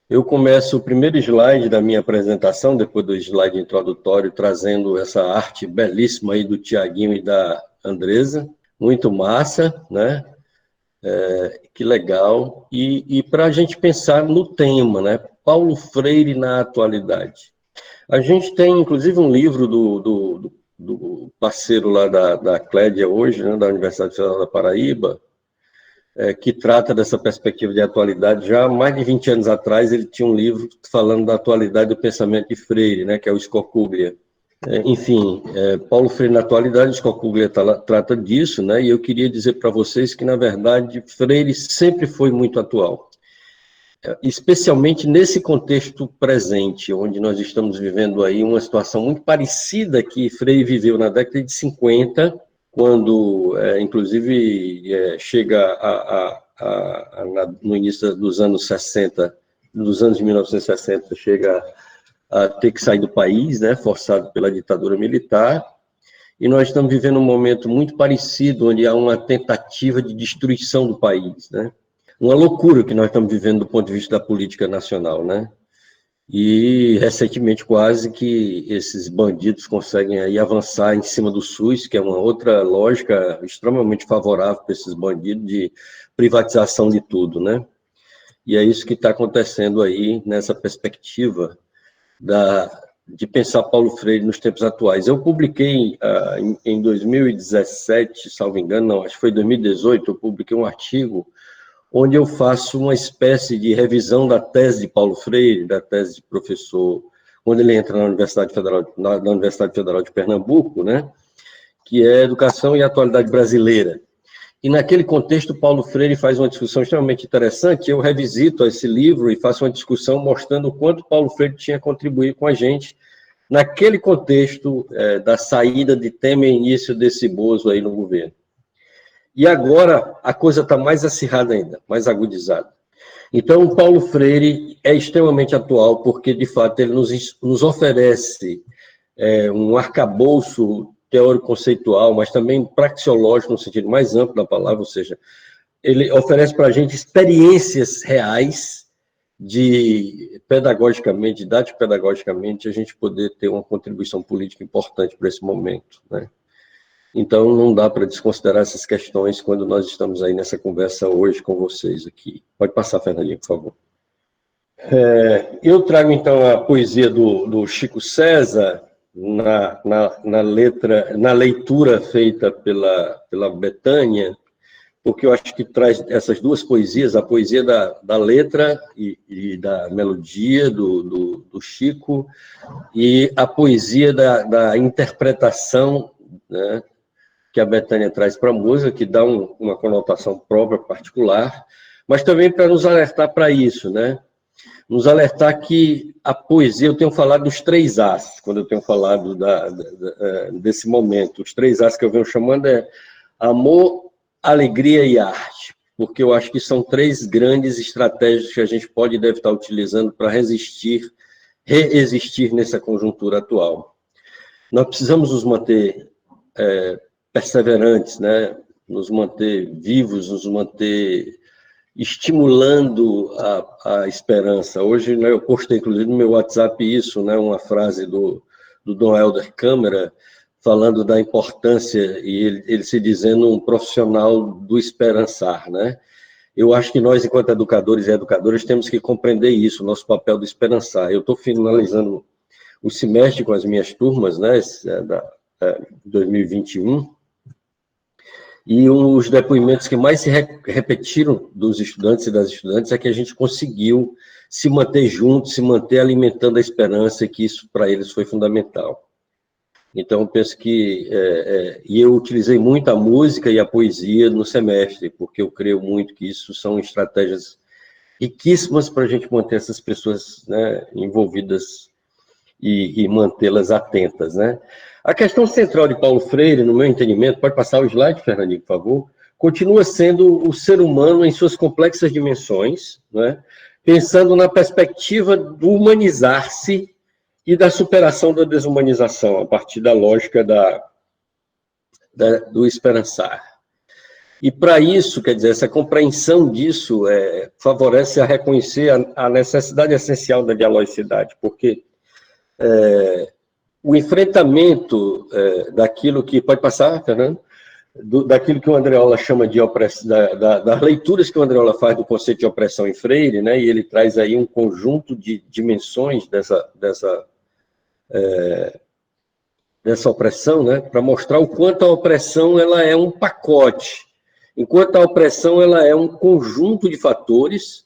Eu começo o primeiro slide da minha apresentação, depois do slide introdutório, trazendo essa arte belíssima aí do Tiaguinho e da Andresa. Muito massa, né? Que legal. E para a gente pensar no tema, né? Paulo Freire na atualidade. A gente tem, inclusive, um livro do parceiro lá da Clédia hoje, né? Da Universidade Federal da Paraíba, que trata dessa perspectiva de atualidade. Já há mais de 20 anos atrás, ele tinha um livro falando da atualidade do pensamento de Freire, né, que é o Escocuglia. Enfim, Paulo Freire na atualidade, Escocuglia trata disso, né, e eu queria dizer para vocês que, na verdade, Freire sempre foi muito atual, especialmente nesse contexto presente, onde nós estamos vivendo aí uma situação muito parecida que Freire viveu na década de 50, quando, inclusive, chega no início dos anos 60, dos anos de 1960, chega a ter que sair do país, né, forçado pela ditadura militar, e nós estamos vivendo um momento muito parecido, onde há uma tentativa de destruição do país, né, uma loucura que nós estamos vivendo do ponto de vista da política nacional, né, e, recentemente, quase que esses bandidos conseguem aí avançar em cima do SUS, que é uma outra lógica extremamente favorável para esses bandidos de privatização de tudo, né? E é isso que está acontecendo aí nessa perspectiva de pensar Paulo Freire nos tempos atuais. Eu publiquei em 2017, salvo engano, não, acho que foi 2018, eu publiquei um artigo onde eu faço uma espécie de revisão da tese de Paulo Freire, da tese de professor, quando ele entra na Universidade Federal de Pernambuco, né, que é Educação e Atualidade Brasileira. E naquele contexto, Paulo Freire faz uma discussão extremamente interessante, eu revisito esse livro e faço uma discussão mostrando o quanto Paulo Freire tinha contribuído com a gente naquele contexto da saída de Temer e início desse Bozo aí no governo. E agora a coisa está mais acirrada ainda, mais agudizada. Então, o Paulo Freire é extremamente atual, porque, de fato, ele nos oferece um arcabouço teórico-conceitual, mas também praxeológico, no sentido mais amplo da palavra, ou seja, ele oferece para a gente experiências reais pedagogicamente, didático-pedagogicamente, a gente poder ter uma contribuição política importante para esse momento, né? Então, não dá para desconsiderar essas questões quando nós estamos aí nessa conversa hoje com vocês aqui. Pode passar, Fernandinho, por favor. Eu trago, então, a poesia do Chico César, na leitura feita pela Betânia, porque eu acho que traz essas duas poesias, a poesia da letra e da melodia do Chico, e a poesia da interpretação, né, que a Betânia traz para a música, que dá uma conotação própria, particular, mas também para nos alertar para isso, né? Nos alertar que a poesia, eu tenho falado dos 3 As, quando eu tenho falado desse momento. Os 3 As que eu venho chamando amor, alegria e arte, porque eu acho que são 3 grandes estratégias que a gente pode e deve estar utilizando para reexistir nessa conjuntura atual. Nós precisamos nos manter perseverantes, né? Nos manter vivos, nos manter estimulando a esperança. Hoje, né, eu postei, inclusive, no meu WhatsApp isso, né, uma frase do Dom Helder Câmara, falando da importância, e ele se dizendo um profissional do esperançar, né? Eu acho que nós, enquanto educadores e educadoras, temos que compreender isso, nosso papel do esperançar. Eu estou finalizando o semestre com as minhas turmas, né, 2021, e os depoimentos que mais se repetiram dos estudantes e das estudantes é que a gente conseguiu se manter juntos, se manter alimentando a esperança, e que isso para eles foi fundamental. Então, eu penso que... e eu utilizei muito a música e a poesia no semestre, porque eu creio muito que isso são estratégias riquíssimas para a gente manter essas pessoas, né, envolvidas e mantê-las atentas, né? A questão central de Paulo Freire, no meu entendimento, pode passar o slide, Fernandinho, por favor, continua sendo o ser humano em suas complexas dimensões, né? Pensando na perspectiva do humanizar-se e da superação da desumanização, a partir da lógica do esperançar. E para isso, quer dizer, essa compreensão disso favorece a reconhecer a necessidade essencial da dialogicidade, porque o enfrentamento daquilo que pode passar, Fernando, daquilo que o Andreola chama de opressão, das leituras que o Andreola faz do conceito de opressão em Freire, né, e ele traz aí um conjunto de dimensões dessa opressão, né, para mostrar o quanto a opressão ela é um pacote, enquanto a opressão ela é um conjunto de fatores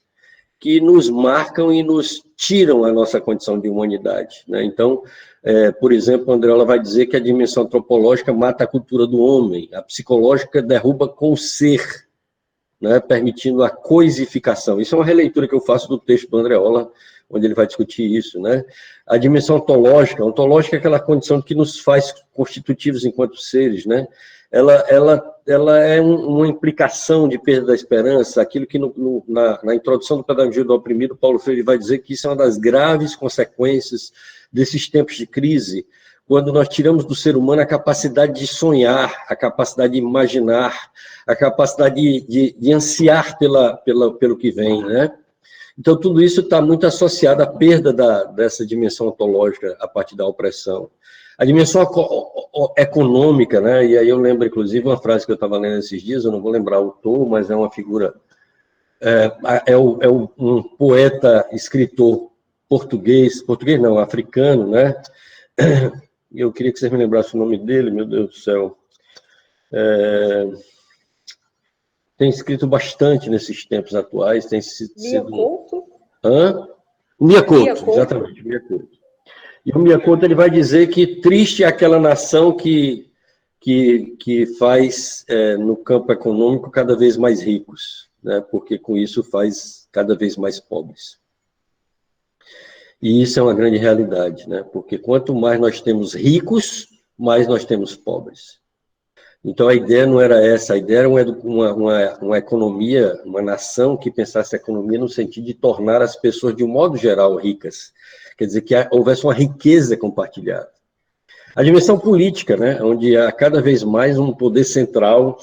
que nos marcam e nos tiram a nossa condição de humanidade, né? Então, por exemplo, o Andreola vai dizer que a dimensão antropológica mata a cultura do homem, a psicológica derruba com o ser, né, permitindo a coisificação. Isso é uma releitura que eu faço do texto do Andreola, onde ele vai discutir isso, né? A dimensão ontológica é aquela condição que nos faz constitutivos enquanto seres, né? Ela é uma implicação de perda da esperança, aquilo que na introdução do Pedagogia do Oprimido, Paulo Freire vai dizer que isso é uma das graves consequências desses tempos de crise, quando nós tiramos do ser humano a capacidade de sonhar, a capacidade de imaginar, a capacidade de ansiar pelo que vem, né? Então, tudo isso está muito associado à perda dessa dimensão ontológica a partir da opressão. A dimensão econômica, né? E aí eu lembro, inclusive, uma frase que eu estava lendo esses dias, eu não vou lembrar o autor, mas é uma figura, um poeta, escritor português não, africano, né? Eu queria que vocês me lembrassem o nome dele, meu Deus do céu. Tem escrito bastante nesses tempos atuais, tem sido... Miyakoto? Miyakoto, exatamente, Miyakoto. E o Miyakoto, ele vai dizer que triste é aquela nação que faz, no campo econômico, cada vez mais ricos, né? Porque com isso faz cada vez mais pobres. E isso é uma grande realidade, né? Porque quanto mais nós temos ricos, mais nós temos pobres. Então, a ideia não era essa, a ideia era uma economia, uma nação que pensasse a economia no sentido de tornar as pessoas, de um modo geral, ricas. Quer dizer, que houvesse uma riqueza compartilhada. A dimensão política, né, onde cada vez mais um poder central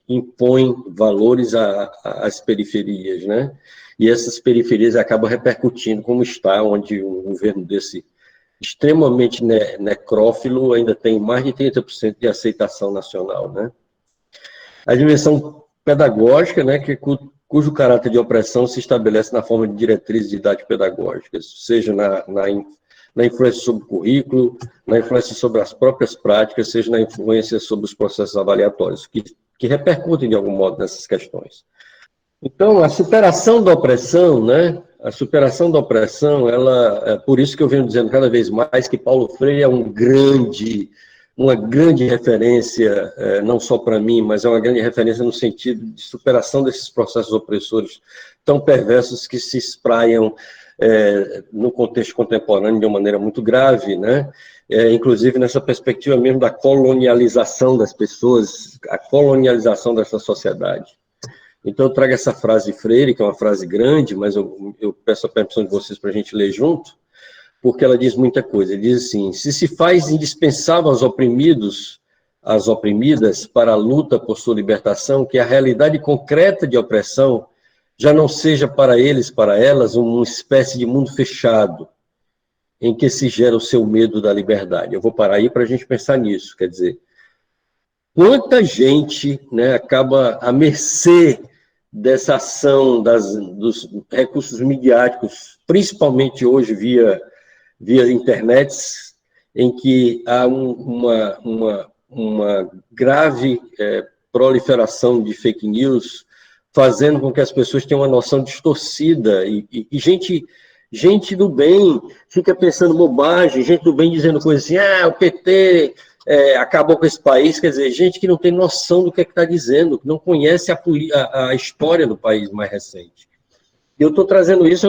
impõe valores às periferias, né? E essas periferias acabam repercutindo como está, onde um governo desse extremamente necrófilo ainda tem mais de 30% de aceitação nacional, né? A dimensão pedagógica, né, cujo caráter de opressão se estabelece na forma de diretrizes didáticas pedagógicas, seja na influência sobre o currículo, na influência sobre as próprias práticas, seja na influência sobre os processos avaliatórios, que repercutem de algum modo nessas questões. Então, a superação da opressão, né? A superação da opressão, é por isso que eu venho dizendo cada vez mais que Paulo Freire é uma grande referência, não só para mim, mas é uma grande referência no sentido de superação desses processos opressores tão perversos que se espraiam no contexto contemporâneo de uma maneira muito grave, né? Inclusive nessa perspectiva mesmo da colonialização das pessoas, a colonialização dessa sociedade. Então, eu trago essa frase de Freire, que é uma frase grande, mas eu peço a permissão de vocês para a gente ler junto, porque ela diz muita coisa. Ele diz assim: se faz indispensável aos oprimidos, às oprimidas, para a luta por sua libertação, que a realidade concreta de opressão já não seja para eles, para elas, uma espécie de mundo fechado, em que se gera o seu medo da liberdade. Eu vou parar aí para a gente pensar nisso, quer dizer, quanta gente, né, acaba à mercê dessa ação dos recursos midiáticos, principalmente hoje via internet, em que há uma grave proliferação de fake news, fazendo com que as pessoas tenham uma noção distorcida, e gente do bem fica pensando bobagem, gente do bem dizendo coisas assim, o PT acabou com esse país, quer dizer, gente que não tem noção do que está dizendo, que não conhece a história do país mais recente. Eu estou trazendo isso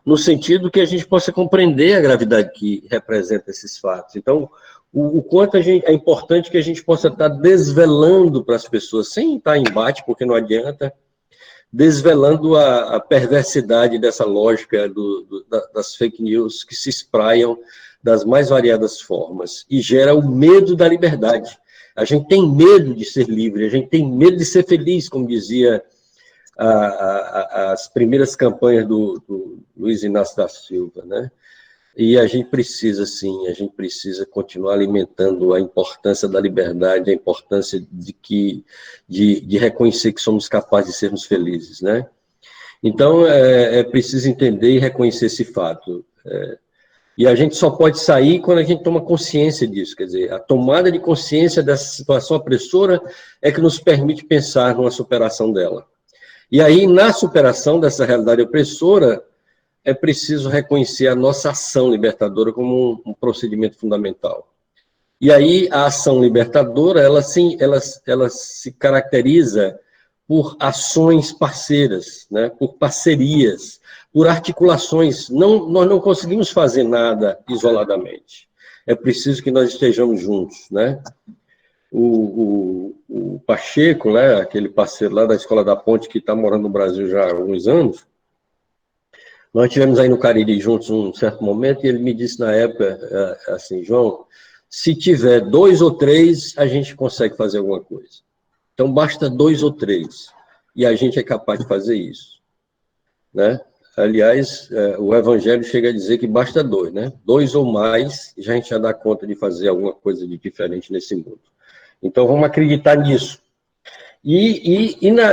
no sentido que a gente possa compreender a gravidade que representa esses fatos. Então, o quanto é importante que a gente possa estar desvelando para as pessoas, sem estar em embate, porque não adianta, desvelando a perversidade dessa lógica das fake news que se espraiam das mais variadas formas, e gera o medo da liberdade. A gente tem medo de ser livre, a gente tem medo de ser feliz, como dizia as primeiras campanhas do Luiz Inácio da Silva, né? E a gente precisa, sim, a gente precisa continuar alimentando a importância da liberdade, a importância de reconhecer que somos capazes de sermos felizes, né? Então, é preciso entender e reconhecer esse fato. E a gente só pode sair quando a gente toma consciência disso, quer dizer, a tomada de consciência dessa situação opressora é que nos permite pensar numa superação dela. E aí, na superação dessa realidade opressora, é preciso reconhecer a nossa ação libertadora como um procedimento fundamental. E aí, a ação libertadora, ela se caracteriza por ações parceiras, né? Por parcerias, por articulações. Nós não conseguimos fazer nada isoladamente. É preciso que nós estejamos juntos, né? O Pacheco, né, aquele parceiro lá da Escola da Ponte, que está morando no Brasil já há alguns anos, nós estivemos aí no Cariri juntos um certo momento, e ele me disse na época, assim, João, se tiver 2 ou 3, a gente consegue fazer alguma coisa. Então, basta 2 ou 3, e a gente é capaz de fazer isso, né? Aliás, o Evangelho chega a dizer que basta 2, né? 2 ou mais, e a gente já dá conta de fazer alguma coisa de diferente nesse mundo. Então, vamos acreditar nisso.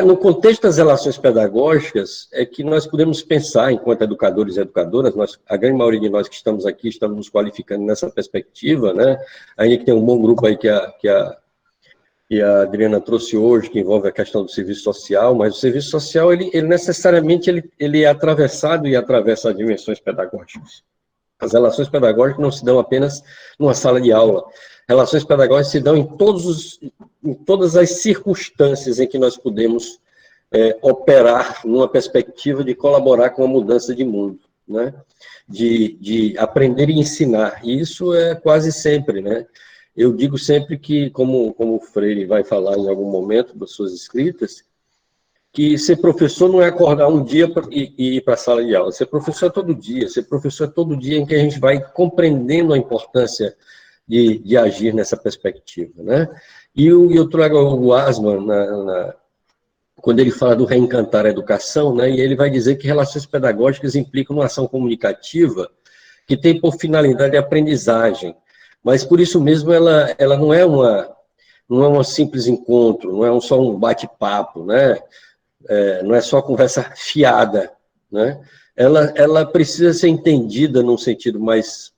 No contexto das relações pedagógicas, é que nós podemos pensar, enquanto educadores e educadoras, a grande maioria de nós que estamos aqui, estamos nos qualificando nessa perspectiva, né? Aí que tem um bom grupo aí que a Adriana trouxe hoje, que envolve a questão do serviço social, mas o serviço social, ele necessariamente, ele é atravessado e atravessa as dimensões pedagógicas. As relações pedagógicas não se dão apenas numa sala de aula. Relações pedagógicas se dão em todas as circunstâncias em que nós podemos operar numa perspectiva de colaborar com a mudança de mundo, né? De aprender e ensinar. E isso é quase sempre, né? Eu digo sempre que, como o Freire vai falar em algum momento das suas escritas, que ser professor não é acordar um dia e ir para a sala de aula. Ser professor é todo dia. Ser professor é todo dia em que a gente vai compreendendo a importância de agir nessa perspectiva, né? E eu trago o Asman, quando ele fala do reencantar a educação, né? E ele vai dizer que relações pedagógicas implicam uma ação comunicativa que tem por finalidade a aprendizagem. Mas, por isso mesmo, ela não é um simples encontro, não é só um bate-papo, né? Não é só conversa fiada, né? Ela precisa ser entendida num sentido mais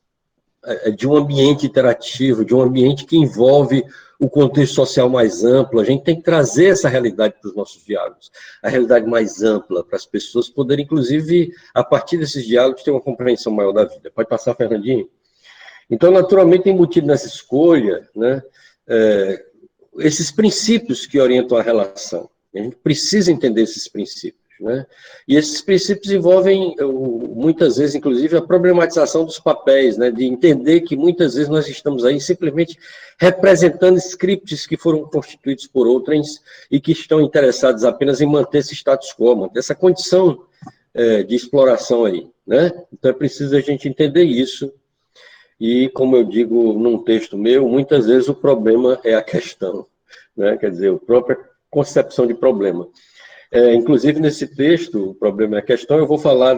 de um ambiente interativo, de um ambiente que envolve o contexto social mais amplo. A gente tem que trazer essa realidade para os nossos diálogos, a realidade mais ampla, para as pessoas poderem, inclusive, a partir desses diálogos, ter uma compreensão maior da vida. Pode passar, Fernandinho? Então, naturalmente, embutido nessa escolha, né, esses princípios que orientam a relação. A gente precisa entender esses princípios, né? E esses princípios envolvem, muitas vezes, inclusive, a problematização dos papéis, né? De entender que, muitas vezes, nós estamos aí simplesmente representando scripts que foram constituídos por outrens e que estão interessados apenas em manter esse status quo, manter essa condição de exploração aí, né? Então, é preciso a gente entender isso. E, como eu digo num texto meu, muitas vezes o problema é a questão, né? Quer dizer, a própria concepção de problema. Inclusive, nesse texto, o problema é a questão, eu vou falar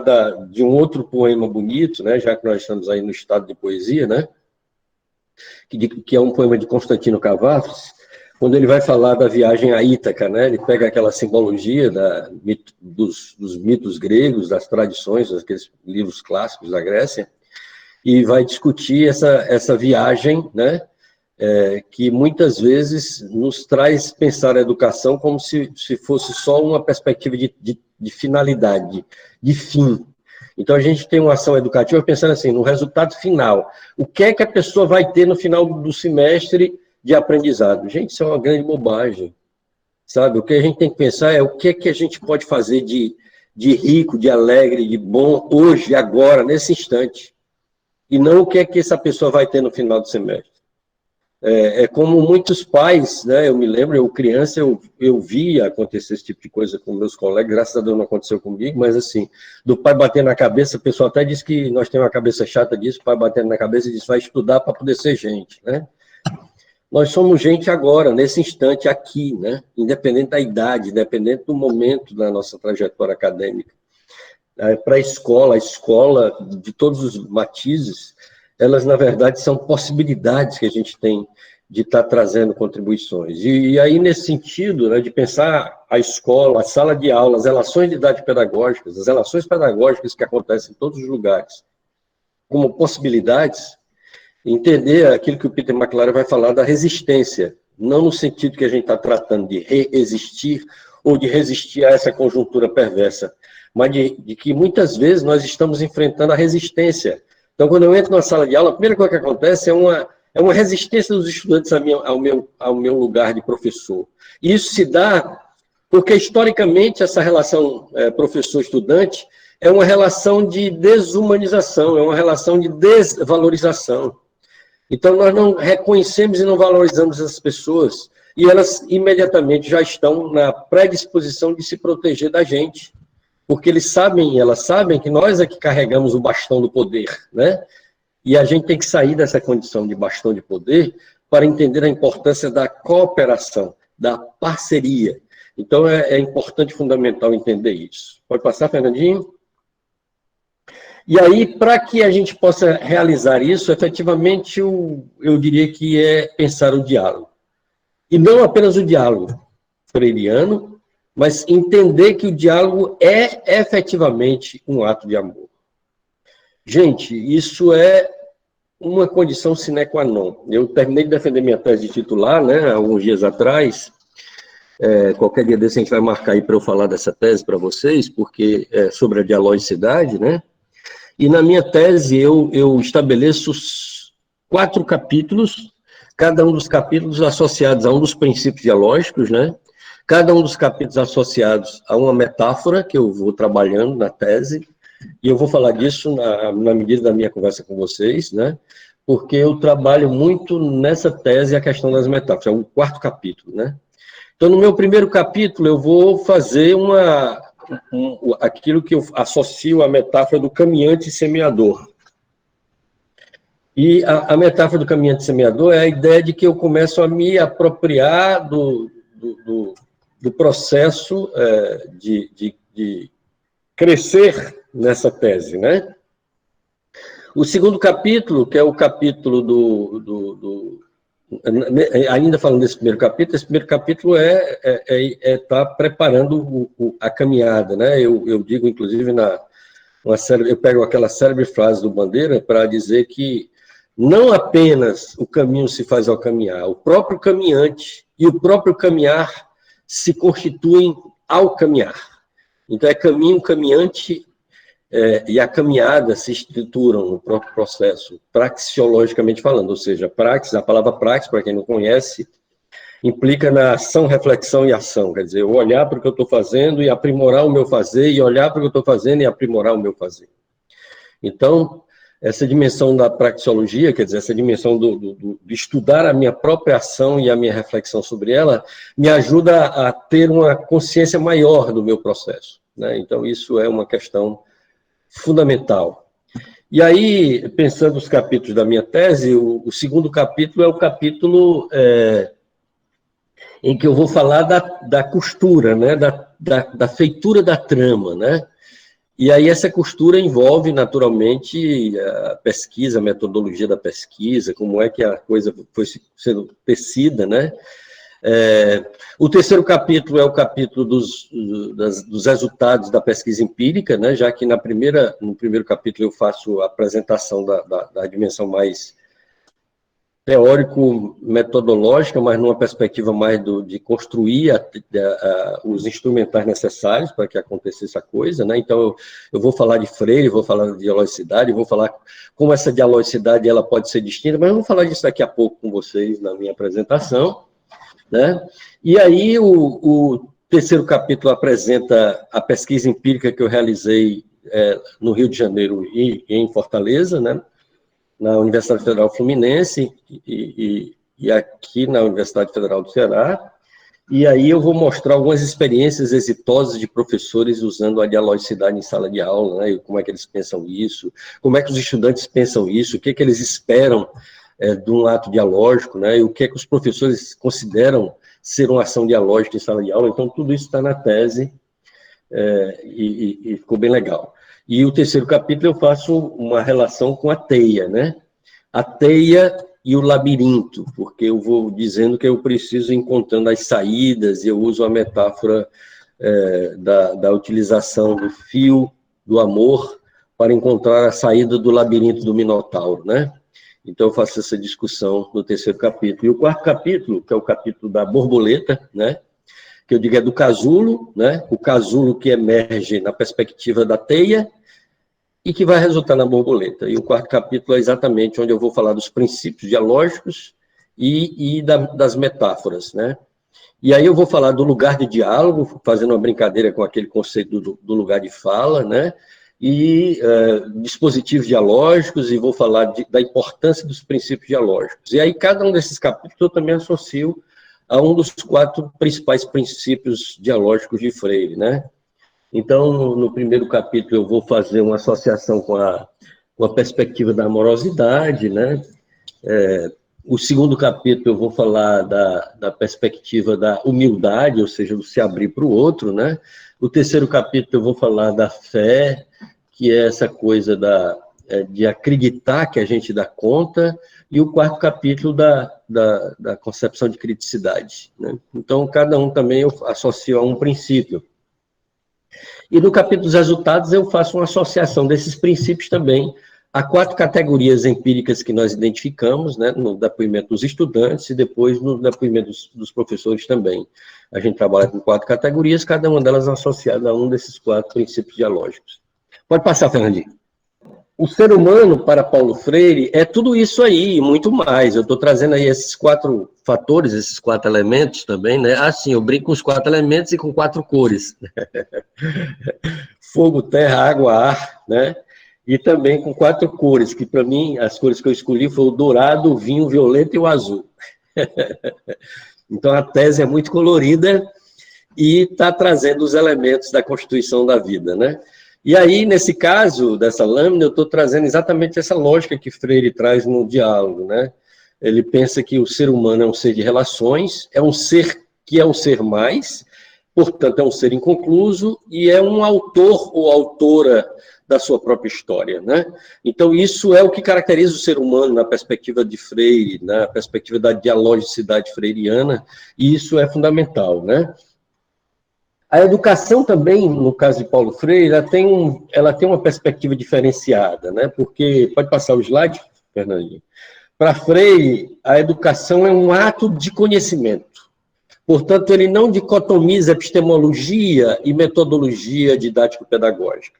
de um outro poema bonito, né? Já que nós estamos aí no estado de poesia, né? Que é um poema de Constantino Cavafis, quando ele vai falar da viagem a Ítaca, né? Ele pega aquela simbologia dos mitos gregos, das tradições, aqueles livros clássicos da Grécia, e vai discutir essa viagem, né? Que muitas vezes nos traz pensar a educação como se fosse só uma perspectiva de finalidade, de fim. Então, a gente tem uma ação educativa pensando assim, no resultado final. O que é que a pessoa vai ter no final do semestre de aprendizado? Gente, isso é uma grande bobagem, sabe? O que a gente tem que pensar é o que é que a gente pode fazer de rico, de alegre, de bom, hoje, agora, nesse instante. E não o que é que essa pessoa vai ter no final do semestre. Como muitos pais, né, eu me lembro, eu criança, eu via acontecer esse tipo de coisa com meus colegas, graças a Deus não aconteceu comigo, mas assim, do pai bater na cabeça, o pessoal até diz que nós temos uma cabeça chata disso, o pai batendo na cabeça e diz, vai estudar para poder ser gente, né? nós somos gente agora, nesse instante aqui, né? Independente da idade, independente do momento da nossa trajetória acadêmica. Para a escola de todos os matizes, elas, na verdade, são possibilidades que a gente tem de estar trazendo contribuições. E aí, nesse sentido, né, de pensar a escola, a sala de aula, as relações de idade pedagógicas, as relações pedagógicas que acontecem em todos os lugares, como possibilidades, entender aquilo que o Peter McLaren vai falar da resistência, não no sentido que a gente está tratando de resistir ou de resistir a essa conjuntura perversa, mas de que muitas vezes nós estamos enfrentando a resistência. Então, quando eu entro na sala de aula, a primeira coisa que acontece é uma resistência dos estudantes ao meu lugar de professor. E isso se dá porque, historicamente, essa relação professor-estudante é uma relação de desumanização, é uma relação de desvalorização. Então, nós não reconhecemos e não valorizamos essas pessoas, e elas imediatamente já estão na predisposição de se proteger da gente, porque elas sabem que nós é que carregamos o bastão do poder, né? E a gente tem que sair dessa condição de bastão de poder para entender a importância da cooperação, da parceria. Então, é importante, fundamental entender isso. Pode passar, Fernandinho? E aí, para que a gente possa realizar isso, efetivamente, eu diria que é pensar o diálogo. E não apenas o diálogo freiriano, mas entender que o diálogo é efetivamente um ato de amor. Gente, isso é uma condição sine qua non. Eu terminei de defender minha tese de titular, né, alguns dias atrás. Qualquer dia desse a gente vai marcar aí para eu falar dessa tese para vocês, porque é sobre a dialogicidade, né? E na minha tese eu estabeleço 4 capítulos, cada um dos capítulos associados a um dos princípios dialógicos, né? Cada um dos capítulos associados a uma metáfora que eu vou trabalhando na tese, e eu vou falar disso na medida da minha conversa com vocês, né? Porque eu trabalho muito nessa tese a questão das metáforas, é o 4º capítulo, né? Então, no meu primeiro capítulo, eu vou fazer aquilo que eu associo à metáfora do caminhante e semeador. E a metáfora do caminhante e semeador é a ideia de que eu começo a me apropriar do processo de crescer nessa tese, né? O segundo capítulo, que é o capítulo ainda falando desse primeiro capítulo, esse primeiro capítulo tá preparando a caminhada, né? Eu digo, inclusive, eu pego aquela célebre frase do Bandeira para dizer que não apenas o caminho se faz ao caminhar, o próprio caminhante e o próprio caminhar se constituem ao caminhar. Então, é caminho, caminhante e a caminhada se estruturam no próprio processo, praxeologicamente falando, ou seja, praxis, a palavra praxis, para quem não conhece, implica na ação, reflexão e ação, quer dizer, eu olhar para o que eu estou fazendo e aprimorar o meu fazer, e olhar para o que eu estou fazendo e aprimorar o meu fazer. Então, essa dimensão da praxeologia, quer dizer, essa dimensão de estudar a minha própria ação e a minha reflexão sobre ela, me ajuda a ter uma consciência maior do meu processo, né? Então, isso é uma questão fundamental. E aí, pensando nos capítulos da minha tese, o segundo capítulo é o capítulo em que eu vou falar da costura, né, da feitura da trama, né? E aí essa costura envolve, naturalmente, a pesquisa, a metodologia da pesquisa, como é que a coisa foi sendo tecida, né? O terceiro capítulo é o capítulo dos resultados da pesquisa empírica, né? Já que no primeiro capítulo eu faço a apresentação da dimensão mais teórico-metodológica, mas numa perspectiva mais de construir os instrumentais necessários para que acontecesse a coisa, né? Então, eu vou falar de Freire, vou falar de dialogicidade, vou falar como essa dialogicidade ela pode ser distinta, mas eu vou falar disso daqui a pouco com vocês na minha apresentação, né? E aí, o terceiro capítulo apresenta a pesquisa empírica que eu realizei no Rio de Janeiro e em Fortaleza, né? Na Universidade Federal Fluminense e aqui na Universidade Federal do Ceará. E aí eu vou mostrar algumas experiências exitosas de professores usando a dialogicidade em sala de aula, né? E como é que eles pensam isso, como é que os estudantes pensam isso, o que é que eles esperam de um ato dialógico, né? E o que é que os professores consideram ser uma ação dialógica em sala de aula. Então, tudo isso está na tese e ficou bem legal. E o terceiro capítulo eu faço uma relação com a teia, né? A teia e o labirinto, porque eu vou dizendo que eu preciso ir encontrando as saídas, e eu uso a metáfora da utilização do fio do amor para encontrar a saída do labirinto do Minotauro, né? Então, eu faço essa discussão no terceiro capítulo. E o quarto capítulo, que é o capítulo da borboleta, né? Que eu digo é do casulo, né? O casulo que emerge na perspectiva da teia e que vai resultar na borboleta. E o quarto capítulo é exatamente onde eu vou falar dos princípios dialógicos e das metáforas, né? E aí eu vou falar do lugar de diálogo, fazendo uma brincadeira com aquele conceito do lugar de fala, né? E dispositivos dialógicos, e vou falar da importância dos princípios dialógicos. E aí, cada um desses capítulos eu também associo a um dos 4 principais princípios dialógicos de Freire, né? Então, no primeiro capítulo, eu vou fazer uma associação com a perspectiva da amorosidade, né? O segundo capítulo, eu vou falar da perspectiva da humildade, ou seja, do se abrir para o outro, né? O terceiro capítulo, eu vou falar da fé, que é essa coisa de acreditar que a gente dá conta, e o quarto capítulo da concepção de criticidade, né? Então, cada um também eu associo a um princípio. E no capítulo dos resultados, eu faço uma associação desses princípios também a 4 categorias empíricas que nós identificamos, né, no depoimento dos estudantes e depois no depoimento dos professores também. A gente trabalha com 4 categorias, cada uma delas associada a um desses 4 princípios dialógicos. Pode passar, Fernandinho. O ser humano, para Paulo Freire, é tudo isso aí e muito mais. Eu estou trazendo aí esses 4 fatores, esses 4 elementos também, né? Assim, eu brinco com os 4 elementos e com 4 cores. Fogo, terra, água, ar, né? E também com 4 cores, que para mim, as cores que eu escolhi foram o dourado, o vinho, o violeta e o azul. Então, a tese é muito colorida e está trazendo os elementos da constituição da vida, né? E aí, nesse caso, dessa lâmina, eu estou trazendo exatamente essa lógica que Freire traz no diálogo, né? Ele pensa que o ser humano é um ser de relações, é um ser que é um ser mais, portanto, é um ser inconcluso e é um autor ou autora da sua própria história, né? Então, isso é o que caracteriza o ser humano na perspectiva de Freire, na perspectiva da dialogicidade freiriana, e isso é fundamental, né? A educação também, no caso de Paulo Freire, ela tem uma perspectiva diferenciada, né? Porque, pode passar o slide, Fernandinho? Para Freire, a educação é um ato de conhecimento. Portanto, ele não dicotomiza epistemologia e metodologia didático-pedagógica.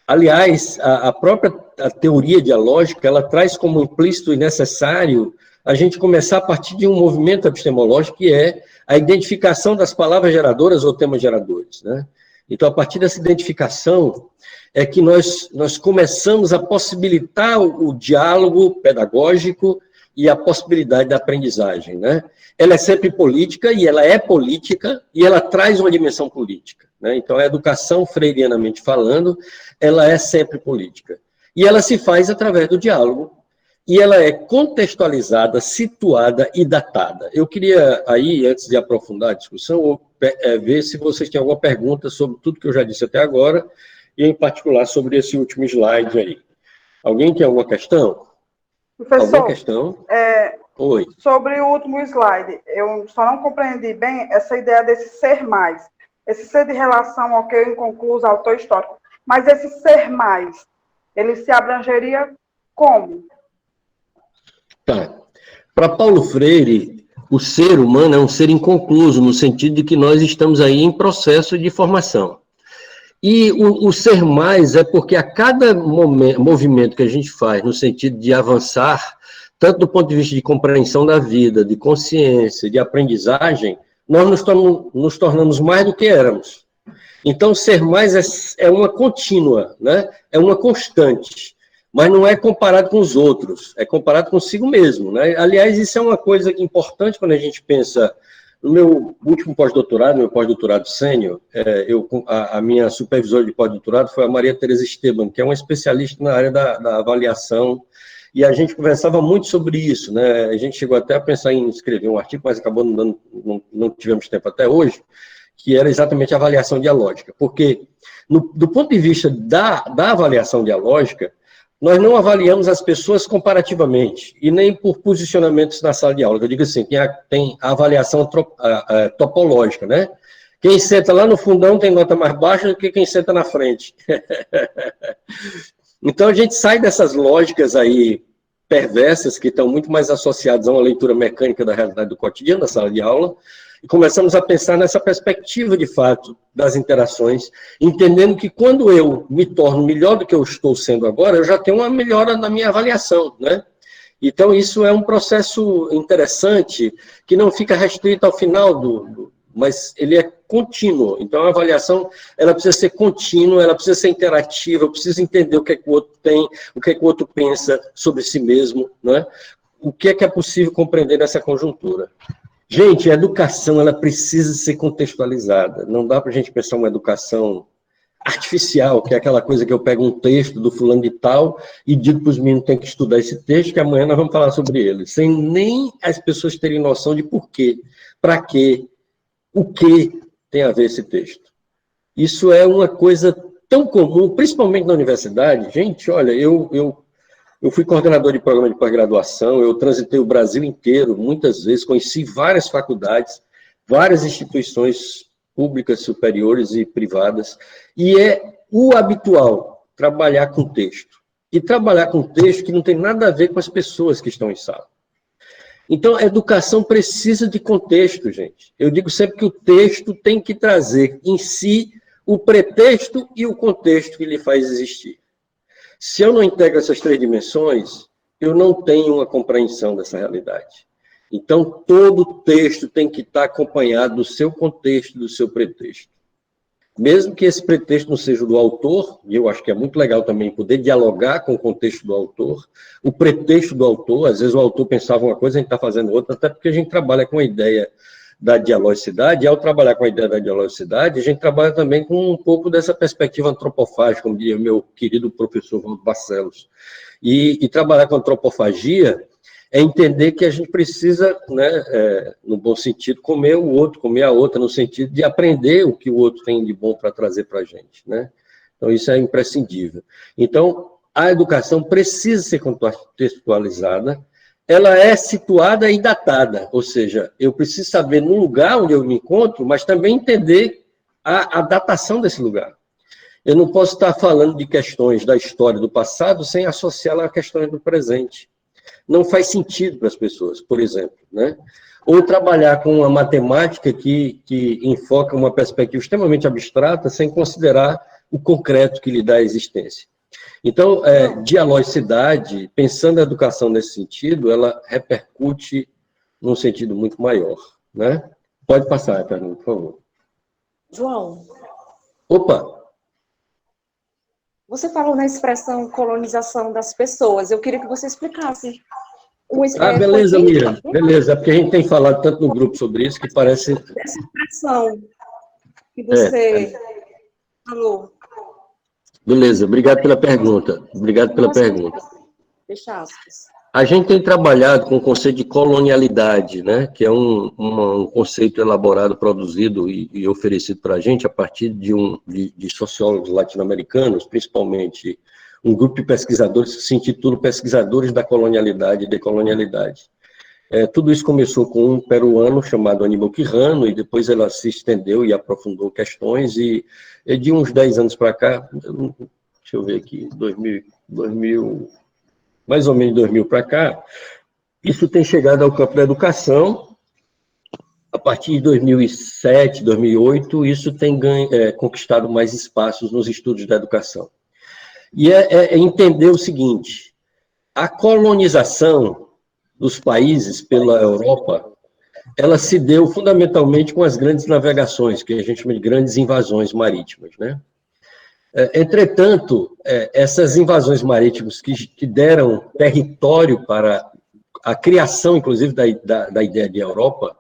Aliás, a própria teoria dialógica, ela traz como implícito e necessário a gente começar a partir de um movimento epistemológico que é a identificação das palavras geradoras ou temas geradores, né? Então, a partir dessa identificação é que nós começamos a possibilitar o diálogo pedagógico e a possibilidade da aprendizagem, né? Ela é sempre política, e ela é política, e ela traz uma dimensão política, né? Então, a educação, freirianamente falando, ela é sempre política. E ela se faz através do diálogo, e ela é contextualizada, situada e datada. Eu queria, aí, antes de aprofundar a discussão, ver se vocês têm alguma pergunta sobre tudo que eu já disse até agora, e, em particular, sobre esse último slide aí. Alguém tem alguma questão? Professor, alguma questão? Oi. Sobre o último slide, eu só não compreendi bem essa ideia desse ser mais. Esse ser de relação ao que eu inconcluso, autor histórico. Mas esse ser mais, ele se abrangeria como? Tá. Para Paulo Freire, o ser humano é um ser inconcluso, no sentido de que nós estamos aí em processo de formação. E o ser mais é porque a cada movimento que a gente faz, no sentido de avançar, tanto do ponto de vista de compreensão da vida, de consciência, de aprendizagem, nós nos tornamos mais do que éramos. Então, ser mais é uma contínua, né? É uma constante, mas não é comparado com os outros, é comparado consigo mesmo, né? Aliás, isso é uma coisa importante quando a gente pensa. No meu último pós-doutorado, meu pós-doutorado sênior, a minha supervisora de pós-doutorado foi a Maria Tereza Esteban, que é uma especialista na área da avaliação e a gente conversava muito sobre isso, né? A gente chegou até a pensar em escrever um artigo, mas acabou não tivemos tempo até hoje, que era exatamente a avaliação dialógica, porque do ponto de vista da avaliação dialógica, nós não avaliamos as pessoas comparativamente, e nem por posicionamentos na sala de aula. Eu digo assim, tem a avaliação topológica, né? Quem senta lá no fundão tem nota mais baixa do que quem senta na frente. Então, a gente sai dessas lógicas aí perversas, que estão muito mais associadas a uma leitura mecânica da realidade do cotidiano, da sala de aula, e começamos a pensar nessa perspectiva, de fato, das interações, entendendo que quando eu me torno melhor do que eu estou sendo agora, eu já tenho uma melhora na minha avaliação, né? Então, isso é um processo interessante, que não fica restrito ao final mas ele é contínuo. Então, a avaliação, ela precisa ser contínua, ela precisa ser interativa, eu preciso entender o que é que o outro tem, o que é que o outro pensa sobre si mesmo, né? O que é possível compreender nessa conjuntura. Gente, a educação, ela precisa ser contextualizada. Não dá para a gente pensar uma educação artificial, que é aquela coisa que eu pego um texto do fulano de tal e digo para os meninos que tem que estudar esse texto, que amanhã nós vamos falar sobre ele, sem nem as pessoas terem noção de por quê, para quê, o que tem a ver esse texto. Isso é uma coisa tão comum, principalmente na universidade. Gente, olha, eu fui coordenador de programa de pós-graduação, eu transitei o Brasil inteiro, muitas vezes, conheci várias faculdades, várias instituições públicas, superiores e privadas, e é o habitual trabalhar com texto. E trabalhar com texto que não tem nada a ver com as pessoas que estão em sala. Então, a educação precisa de contexto, gente. Eu digo sempre que o texto tem que trazer em si o pretexto e o contexto que lhe faz existir. Se eu não integro essas três dimensões, eu não tenho uma compreensão dessa realidade. Então, todo texto tem que estar acompanhado do seu contexto, do seu pretexto. Mesmo que esse pretexto não seja do autor, e eu acho que é muito legal também poder dialogar com o contexto do autor, o pretexto do autor, às vezes o autor pensava uma coisa, a gente está fazendo outra, até porque a gente trabalha com a ideia da dialogicidade, e ao trabalhar com a ideia da dialogicidade, a gente trabalha também com um pouco dessa perspectiva antropofágica, como diria o meu querido professor Valdo Barcelos. E trabalhar com antropofagia é entender que a gente precisa, né, no bom sentido, comer o outro, comer a outra, no sentido de aprender o que o outro tem de bom para trazer para a gente, né? Então, isso é imprescindível. Então, a educação precisa ser contextualizada, ela é situada e datada, ou seja, eu preciso saber no lugar onde eu me encontro, mas também entender a datação desse lugar. Eu não posso estar falando de questões da história do passado sem associá-la a questões do presente. Não faz sentido para as pessoas, por exemplo, né? Ou trabalhar com uma matemática que enfoca uma perspectiva extremamente abstrata, sem considerar o concreto que lhe dá a existência. Então, dialogicidade, pensando a educação nesse sentido, ela repercute num sentido muito maior, né? Pode passar, Carmen, por favor. João. Opa! Você falou na expressão colonização das pessoas. Eu queria que você explicasse. Beleza, Mira. Beleza, é porque a gente tem falado tanto no grupo sobre isso que parece... Essa expressão que você falou. Beleza, obrigado pela pergunta. Obrigado pela pergunta. Fecha aspas. A gente tem trabalhado com o conceito de colonialidade, né, que é um conceito elaborado, produzido e oferecido para a gente a partir de sociólogos latino-americanos, principalmente um grupo de pesquisadores que se intitula Pesquisadores da Colonialidade e Decolonialidade. Tudo isso começou com um peruano chamado Aníbal Quijano, e depois ela se estendeu e aprofundou questões, e de uns 10 anos para cá, deixa eu ver aqui, 2000 mais ou menos 2000 para cá, isso tem chegado ao campo da educação. A partir de 2007, 2008, isso tem conquistado mais espaços nos estudos da educação. E é entender o seguinte: a colonização dos países pela Europa, ela se deu fundamentalmente com as grandes navegações, que a gente chama de grandes invasões marítimas, né? Entretanto, essas invasões marítimas que deram território para a criação, inclusive, da ideia de Europa,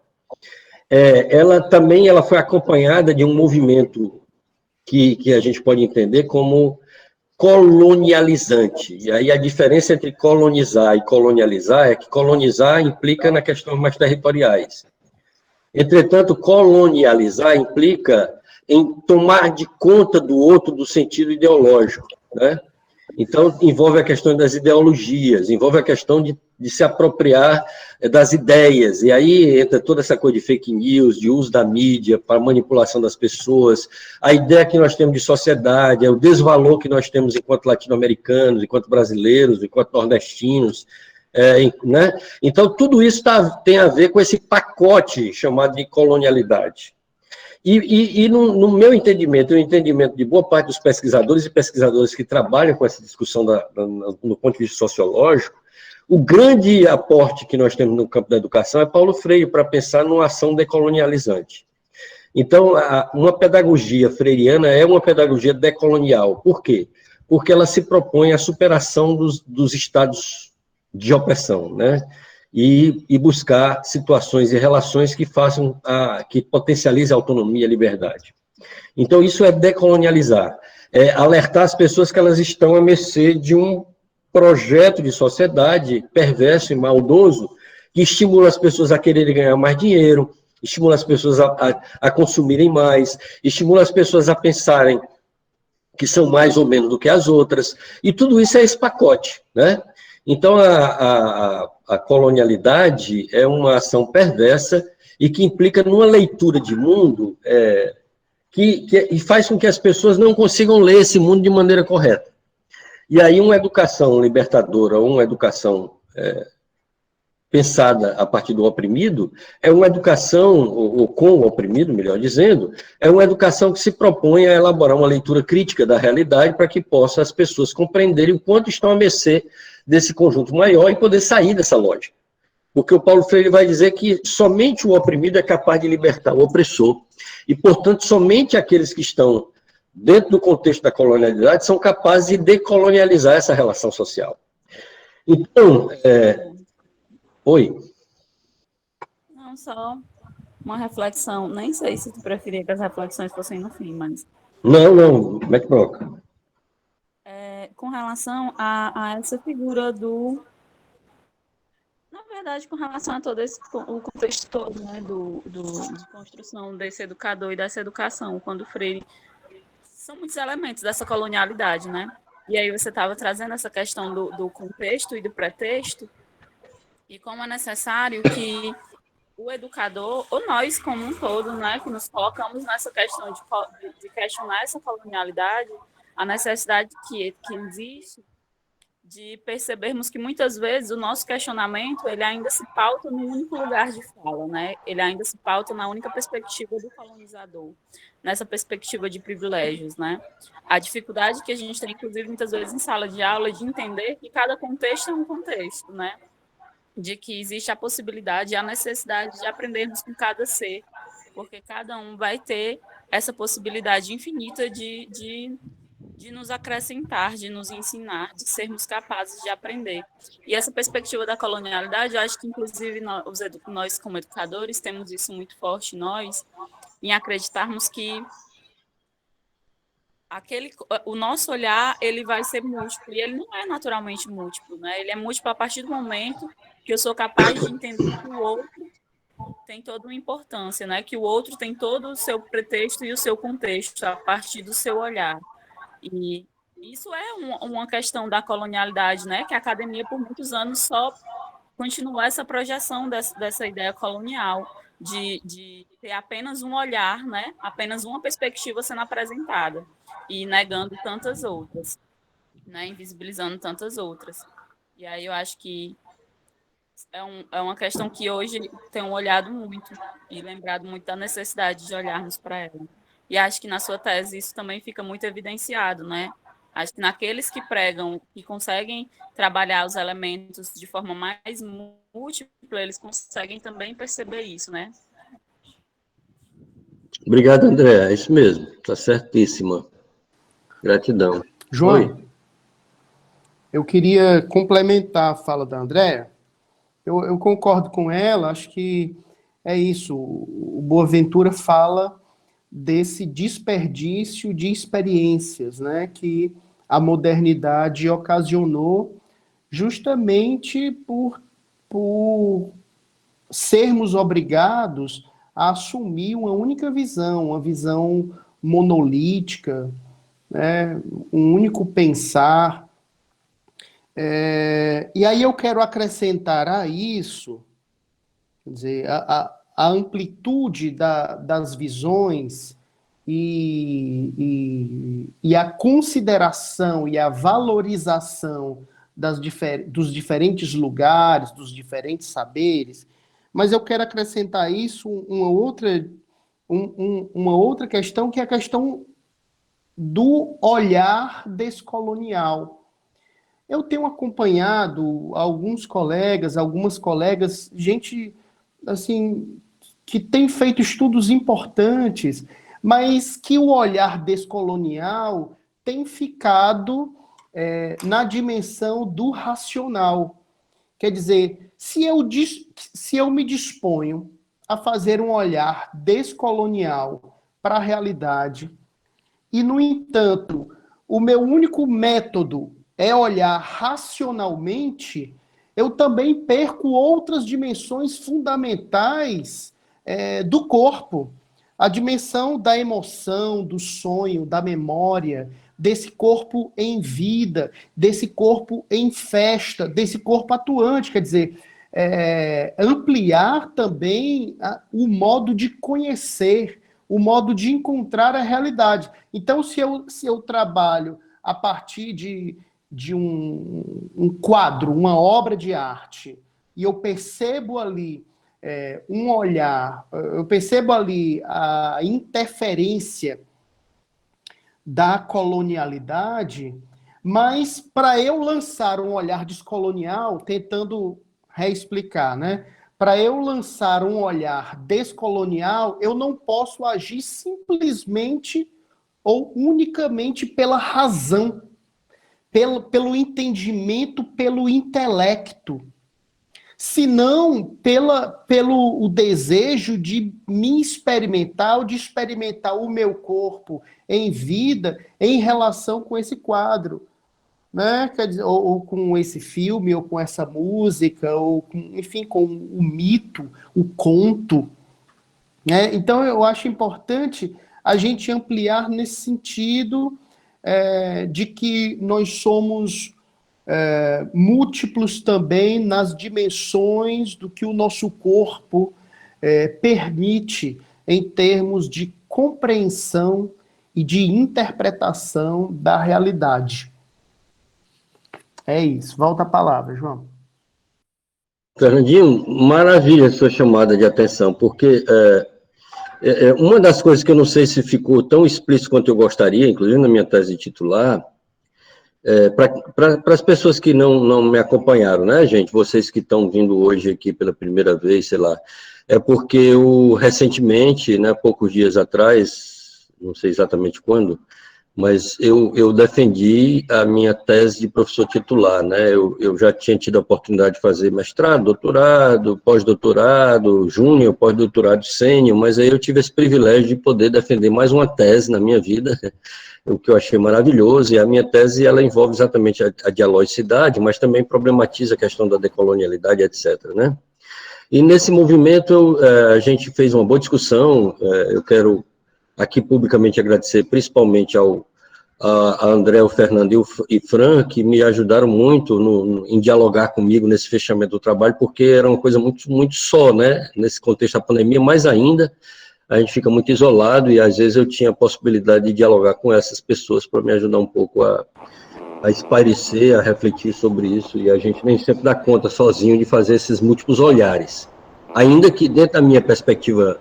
ela foi acompanhada de um movimento que a gente pode entender como colonializante. E aí a diferença entre colonizar e colonializar é que colonizar implica na questão mais territoriais. Entretanto, colonializar implica em tomar de conta do outro do sentido ideológico, né? Então, envolve a questão das ideologias, envolve a questão de se apropriar das ideias, e aí entra toda essa coisa de fake news, de uso da mídia para manipulação das pessoas, a ideia que nós temos de sociedade, o desvalor que nós temos enquanto latino-americanos, enquanto brasileiros, enquanto nordestinos, né? Então, tudo isso tem a ver com esse pacote chamado de colonialidade. E no meu entendimento, e no entendimento de boa parte dos pesquisadores e pesquisadoras que trabalham com essa discussão no ponto de vista sociológico, o grande aporte que nós temos no campo da educação é Paulo Freire, para pensar numa ação decolonializante. Então, uma pedagogia freiriana é uma pedagogia decolonial. Por quê? Porque ela se propõe à superação dos estados de opressão, né? E buscar situações e relações que façam, que potencializem a autonomia e a liberdade. Então, isso é decolonializar, é alertar as pessoas que elas estão à mercê de um projeto de sociedade perverso e maldoso que estimula as pessoas a quererem ganhar mais dinheiro, estimula as pessoas a consumirem mais, estimula as pessoas a pensarem que são mais ou menos do que as outras, e tudo isso é esse pacote, né? Então, a colonialidade é uma ação perversa e que implica numa leitura de mundo e faz com que as pessoas não consigam ler esse mundo de maneira correta. E aí uma educação libertadora, uma educação pensada a partir do oprimido, é uma educação, ou com o oprimido, melhor dizendo, é uma educação que se propõe a elaborar uma leitura crítica da realidade para que possa as pessoas compreenderem o quanto estão à mercê desse conjunto maior e poder sair dessa lógica. Porque o Paulo Freire vai dizer que somente o oprimido é capaz de libertar o opressor, e, portanto, somente aqueles que estão dentro do contexto da colonialidade são capazes de decolonializar essa relação social. Então, oi. Não, só uma reflexão. Nem sei se tu preferia que as reflexões fossem no fim, mas... Não, como é que coloca? Com relação a essa figura do... Na verdade, com relação a todo o contexto todo, né, de construção desse educador e dessa educação, quando Freire... São muitos elementos dessa colonialidade, né? E aí você estava trazendo essa questão do contexto e do pretexto, e como é necessário que o educador, ou nós como um todo, né, que nos colocamos nessa questão de questionar essa colonialidade, a necessidade que existe de percebermos que muitas vezes o nosso questionamento ele ainda se pauta no único lugar de fala, né? Ele ainda se pauta na única perspectiva do colonizador, nessa perspectiva de privilégios, né? A dificuldade que a gente tem, inclusive, muitas vezes em sala de aula, de entender que cada contexto é um contexto, né? De que existe a possibilidade e a necessidade de aprendermos com cada ser, porque cada um vai ter essa possibilidade infinita de nos acrescentar, de nos ensinar, de sermos capazes de aprender. E essa perspectiva da colonialidade, eu acho que, inclusive, nós como educadores, temos isso muito forte, nós, em acreditarmos que o nosso olhar ele vai ser múltiplo, e ele não é naturalmente múltiplo, né? Ele é múltiplo a partir do momento que eu sou capaz de entender que o outro tem toda uma importância, né? Que o outro tem todo o seu pretexto e o seu contexto a partir do seu olhar. E isso é uma questão da colonialidade, né? Que a academia, por muitos anos, só continuou essa projeção dessa ideia colonial, de ter apenas um olhar, né? Apenas uma perspectiva sendo apresentada, e negando tantas outras, né? Invisibilizando tantas outras. E aí eu acho que é uma questão que hoje tenho olhado muito e lembrado muito da necessidade de olharmos para ela. E acho que na sua tese isso também fica muito evidenciado, né? Acho que naqueles que pregam, que conseguem trabalhar os elementos de forma mais múltipla, eles conseguem também perceber isso, né? Obrigado, André. É isso mesmo. Está certíssima. Gratidão. João, Oi. eu queria complementar a fala da Andréa. Eu concordo com ela, acho que é isso. O Boaventura fala desse desperdício de experiências, né, que a modernidade ocasionou justamente por sermos obrigados a assumir uma única visão, uma visão monolítica, né, um único pensar. E aí eu quero acrescentar a isso, quer dizer, a amplitude das visões e a consideração e a valorização dos diferentes lugares, dos diferentes saberes, mas eu quero acrescentar a isso uma outra questão, que é a questão do olhar descolonial. Eu tenho acompanhado algumas colegas, gente assim que tem feito estudos importantes, mas que o olhar descolonial tem ficado na dimensão do racional. Quer dizer, se eu me disponho a fazer um olhar descolonial para a realidade, e, no entanto, o meu único método é olhar racionalmente, eu também perco outras dimensões fundamentais do corpo. A dimensão da emoção, do sonho, da memória, desse corpo em vida, desse corpo em festa, desse corpo atuante. Quer dizer, ampliar também o modo de conhecer, o modo de encontrar a realidade. Então, se eu trabalho a partir de um quadro, uma obra de arte, e eu percebo ali um olhar, eu percebo ali a interferência da colonialidade, mas para eu lançar um olhar descolonial, tentando reexplicar, né? Para eu lançar um olhar descolonial, eu não posso agir simplesmente ou unicamente pela razão, pelo entendimento, pelo intelecto, senão pelo o desejo de me experimentar, ou de experimentar o meu corpo em vida em relação com esse quadro, né? Quer dizer, ou com esse filme, ou com essa música, ou enfim, com o mito, o conto, né? Então eu acho importante a gente ampliar nesse sentido de que nós somos múltiplos também nas dimensões do que o nosso corpo permite em termos de compreensão e de interpretação da realidade. É isso. Volta a palavra, João. Fernandinho, maravilha a sua chamada de atenção, porque uma das coisas que eu não sei se ficou tão explícito quanto eu gostaria, inclusive na minha tese titular, para as pessoas que não me acompanharam, né, gente, vocês que estão vindo hoje aqui pela primeira vez, sei lá, é porque eu recentemente, né, poucos dias atrás, não sei exatamente quando, mas eu defendi a minha tese de professor titular, né? Eu já tinha tido a oportunidade de fazer mestrado, doutorado, pós-doutorado, júnior, pós-doutorado sênior, mas aí eu tive esse privilégio de poder defender mais uma tese na minha vida, o que eu achei maravilhoso, e a minha tese ela envolve exatamente a dialogicidade, mas também problematiza a questão da decolonialidade, etc., né? E nesse movimento a gente fez uma boa discussão, eu quero aqui publicamente agradecer principalmente a André, o Fernando e Fran, que me ajudaram muito em dialogar comigo nesse fechamento do trabalho, porque era uma coisa muito, muito só, né? Nesse contexto da pandemia, mais ainda, a gente fica muito isolado e às vezes eu tinha a possibilidade de dialogar com essas pessoas para me ajudar um pouco a espairecer, a refletir sobre isso, e a gente nem sempre dá conta sozinho de fazer esses múltiplos olhares. Ainda que dentro da minha perspectiva,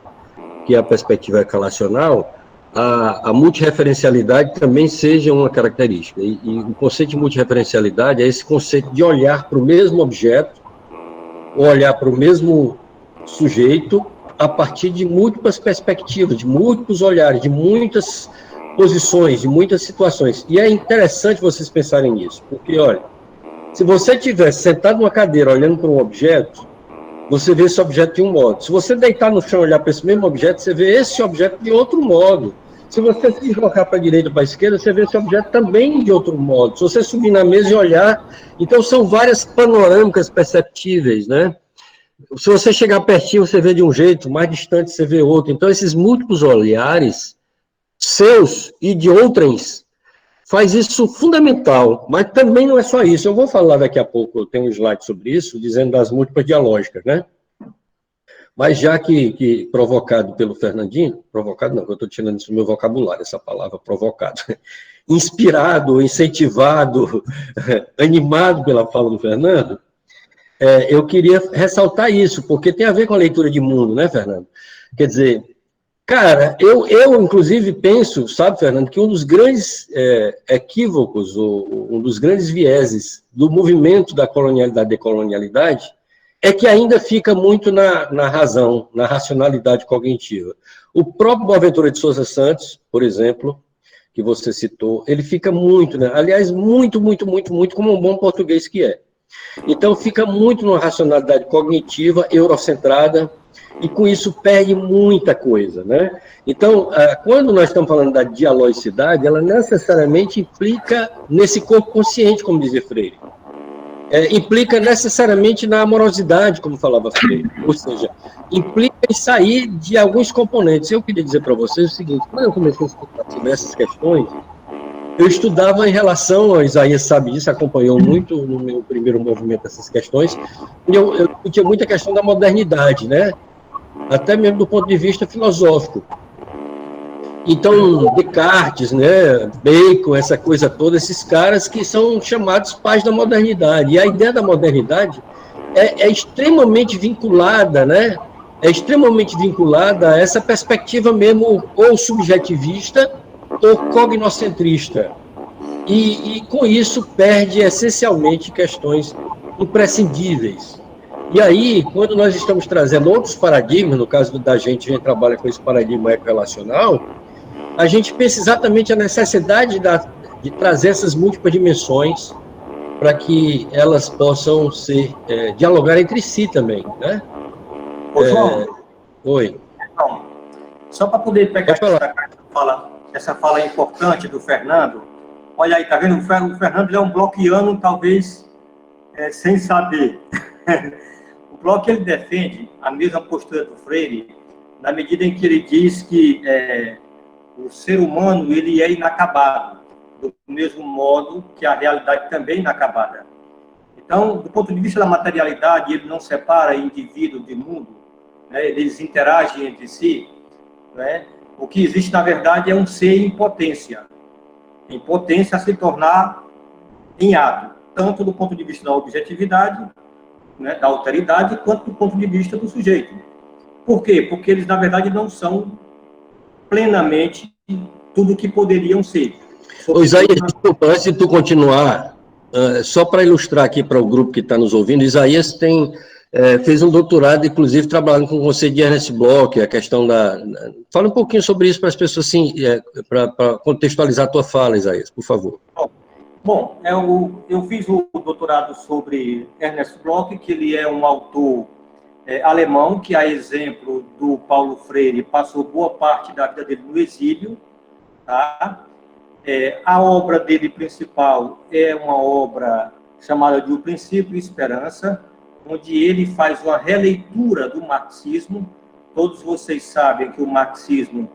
que é a perspectiva relacional, a multirreferencialidade também seja uma característica. E o conceito de multirreferencialidade é esse conceito de olhar para o mesmo objeto, ou olhar para o mesmo sujeito, a partir de múltiplas perspectivas, de múltiplos olhares, de muitas posições, de muitas situações. E é interessante vocês pensarem nisso, porque, olha, se você estiver sentado numa cadeira olhando para um objeto, você vê esse objeto de um modo. Se você deitar no chão e olhar para esse mesmo objeto, você vê esse objeto de outro modo. Se você se deslocar para a direita ou para a esquerda, você vê esse objeto também de outro modo. Se você subir na mesa e olhar, então são várias panorâmicas perceptíveis, né? Se você chegar pertinho, você vê de um jeito, mais distante você vê outro. Então, esses múltiplos olhares, seus e de outrens, faz isso fundamental, mas também não é só isso. Eu vou falar daqui a pouco, eu tenho um slide sobre isso, dizendo das múltiplas dialógicas, né? Mas já que provocado pelo Fernandinho, provocado não, eu estou tirando isso do meu vocabulário, essa palavra provocado, inspirado, incentivado, animado pela fala do Fernando, eu queria ressaltar isso, porque tem a ver com a leitura de mundo, né, Fernando? Quer dizer, cara, eu inclusive penso, sabe, Fernando, que um dos grandes equívocos, ou um dos grandes vieses do movimento da colonialidade e decolonialidade é que ainda fica muito na razão, na racionalidade cognitiva. O próprio Boaventura de Souza Santos, por exemplo, que você citou, ele fica muito, né? Aliás, muito, como um bom português que é. Então, fica muito numa racionalidade cognitiva, eurocentrada, e com isso perde muita coisa, né? Então, quando nós estamos falando da dialogicidade, ela necessariamente implica nesse corpo consciente, como dizia Freire. Implica necessariamente na amorosidade, como falava Freire. Ou seja, implica em sair de alguns componentes. Eu queria dizer para vocês o seguinte, quando eu comecei a estudar sobre essas questões, eu estudava em relação, a Isaías sabe disso, acompanhou muito no meu primeiro movimento essas questões, e eu tinha muita questão da modernidade, né? Até mesmo do ponto de vista filosófico. Então, Descartes, né, Bacon, essa coisa toda, esses caras que são chamados pais da modernidade. E a ideia da modernidade é extremamente vinculada, né? É extremamente vinculada a essa perspectiva mesmo ou subjetivista ou cognocentrista. E com isso perde essencialmente questões imprescindíveis. E aí, quando nós estamos trazendo outros paradigmas, no caso da gente, a gente trabalha com esse paradigma eco-relacional, a gente pensa exatamente a necessidade de trazer essas múltiplas dimensões para que elas possam dialogar entre si também, né? Ô, João. Oi. Então, só para poder pegar essa fala importante do Fernando, olha aí, tá vendo? O Fernando é um bloquiano, talvez sem saber. O Bloch, ele defende a mesma postura do Freire, na medida em que ele diz que o ser humano ele é inacabado, do mesmo modo que a realidade também é inacabada. Então, do ponto de vista da materialidade, ele não separa indivíduo de mundo, né? Eles interagem entre si, né? O que existe, na verdade, é um ser em potência a se tornar em ato, tanto do ponto de vista da objetividade, né, da alteridade, quanto do ponto de vista do sujeito. Por quê? Porque eles, na verdade, não são plenamente tudo o que poderiam ser. Isaías, desculpa, antes de tu continuar, só para ilustrar aqui para o grupo que está nos ouvindo, Isaías fez um doutorado, inclusive, trabalhando com o conceito de Ernest Bloch, a questão Fala um pouquinho sobre isso para as pessoas, assim, para contextualizar a tua fala, Isaías, por favor. Bom, eu fiz o doutorado sobre Ernest Bloch, que ele é um autor alemão, que, a exemplo do Paulo Freire, passou boa parte da vida dele no exílio. Tá? A obra dele principal é uma obra chamada de O Princípio e Esperança, onde ele faz uma releitura do marxismo. Todos vocês sabem que o marxismo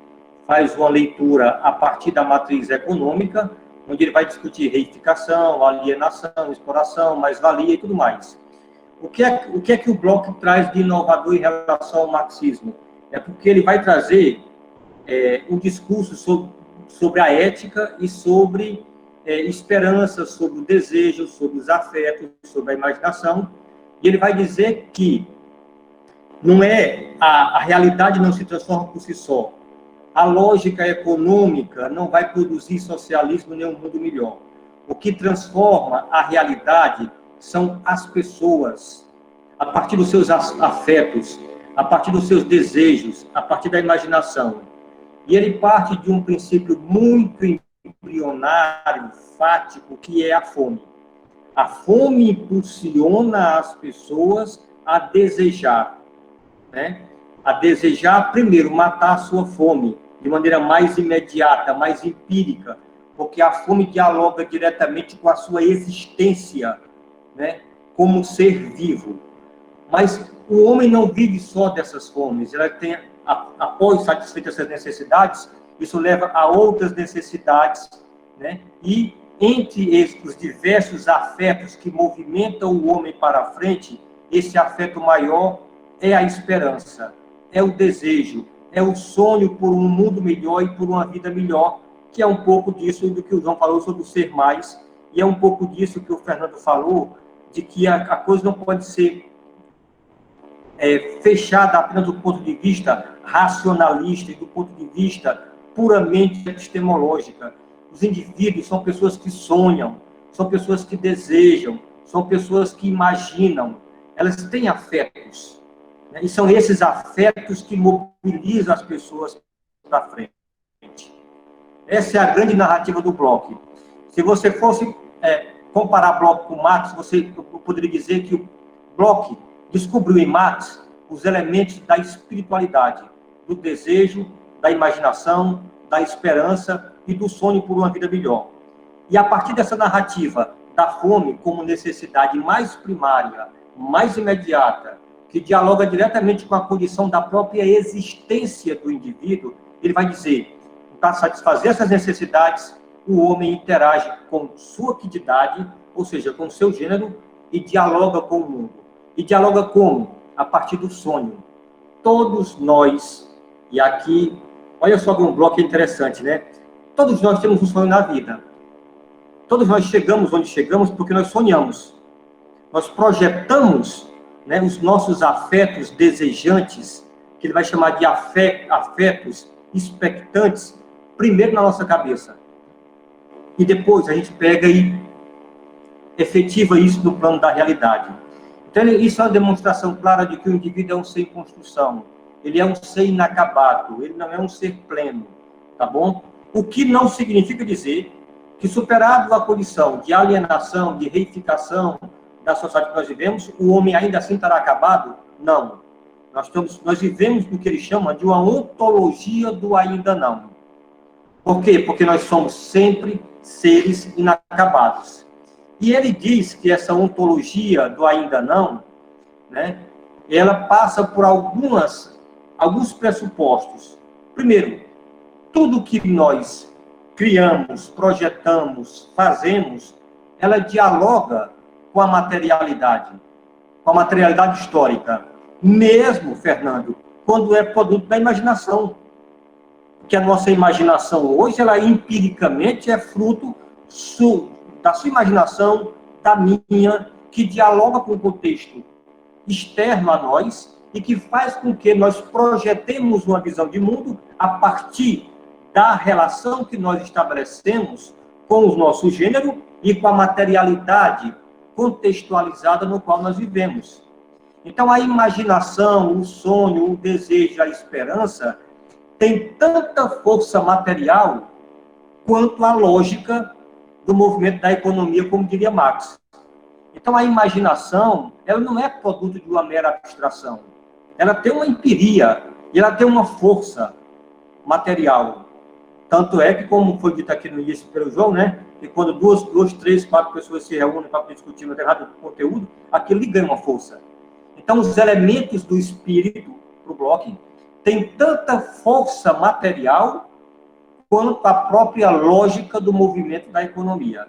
faz uma leitura a partir da matriz econômica, onde ele vai discutir reificação, alienação, exploração, mais-valia e tudo mais. O que é que o Bloch traz de inovador em relação ao marxismo? É porque ele vai trazer um discurso sobre a ética e sobre esperança, sobre o desejo, sobre os afetos, sobre a imaginação, e ele vai dizer que não a realidade não se transforma por si só. A lógica econômica não vai produzir socialismo nem um mundo melhor. O que transforma a realidade são as pessoas, a partir dos seus afetos, a partir dos seus desejos, a partir da imaginação. E ele parte de um princípio muito embrionário, fático, que é a fome. A fome impulsiona as pessoas a desejar, né? A desejar, primeiro, matar a sua fome, de maneira mais imediata, mais empírica, porque a fome dialoga diretamente com a sua existência, né, como ser vivo. Mas o homem não vive só dessas fomes, ele tem, após satisfeitas essas necessidades, isso leva a outras necessidades, né? E entre os diversos afetos que movimentam o homem para a frente, esse afeto maior é a esperança, é o desejo, é o sonho por um mundo melhor e por uma vida melhor, que é um pouco disso do que o João falou sobre o ser mais, e é um pouco disso que o Fernando falou, de que a coisa não pode ser fechada apenas do ponto de vista racionalista e do ponto de vista puramente epistemológica. Os indivíduos são pessoas que sonham, são pessoas que desejam, são pessoas que imaginam, elas têm afetos, né? E são esses afetos que mobilizam as pessoas para frente. Essa é a grande narrativa do Bloch. Se você fosse comparar Bloch com Marx, você poderia dizer que o Bloch descobriu em Marx os elementos da espiritualidade, do desejo, da imaginação, da esperança e do sonho por uma vida melhor. E a partir dessa narrativa da fome como necessidade mais primária, mais imediata, que dialoga diretamente com a condição da própria existência do indivíduo, ele vai dizer, para satisfazer essas necessidades, o homem interage com sua quididade, ou seja, com seu gênero, e dialoga com o mundo. E dialoga como? A partir do sonho. Todos nós, e aqui, olha só que um bloco interessante, né? Todos nós temos um sonho na vida. Todos nós chegamos onde chegamos porque nós sonhamos. Nós projetamos, né, os nossos afetos desejantes, que ele vai chamar de afetos expectantes, primeiro na nossa cabeça. E depois a gente pega e efetiva isso no plano da realidade. Então, isso é uma demonstração clara de que o indivíduo é um ser em construção. Ele é um ser inacabado, ele não é um ser pleno, tá bom? O que não significa dizer que, superado a condição de alienação, de reificação da sociedade que nós vivemos, o homem ainda assim estará acabado? Não. Nós vivemos no que ele chama de uma ontologia do ainda não. Por quê? Porque nós somos sempre seres inacabados. E ele diz que essa ontologia do ainda não, né, ela passa por alguns pressupostos. Primeiro, tudo que nós criamos, projetamos, fazemos, ela dialoga com a materialidade histórica. Mesmo, Fernando, quando é produto da imaginação. Porque a nossa imaginação hoje, ela empiricamente é fruto da sua imaginação, da minha, que dialoga com o contexto externo a nós e que faz com que nós projetemos uma visão de mundo a partir da relação que nós estabelecemos com o nosso gênero e com a materialidade contextualizada no qual nós vivemos. Então, a imaginação, o sonho, o desejo, a esperança tem tanta força material quanto a lógica do movimento da economia, como diria Marx. Então, a imaginação, ela não é produto de uma mera abstração. Ela tem uma empiria, e ela tem uma força material. Tanto é que, como foi dito aqui no início pelo João, né, que quando duas, três, quatro pessoas se reúnem para discutir um determinado conteúdo, aquilo lhe ganha uma força. Então, os elementos do espírito, para o Bloch, têm tanta força material quanto a própria lógica do movimento da economia.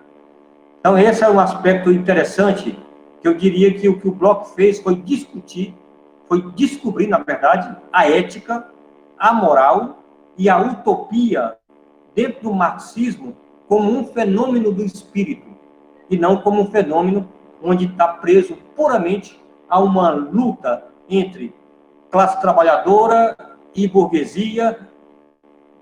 Então, esse é um aspecto interessante, que eu diria que o Bloch fez foi descobrir, na verdade, a ética, a moral e a utopia dentro do marxismo como um fenômeno do espírito, e não como um fenômeno onde está preso puramente a uma luta entre classe trabalhadora e burguesia,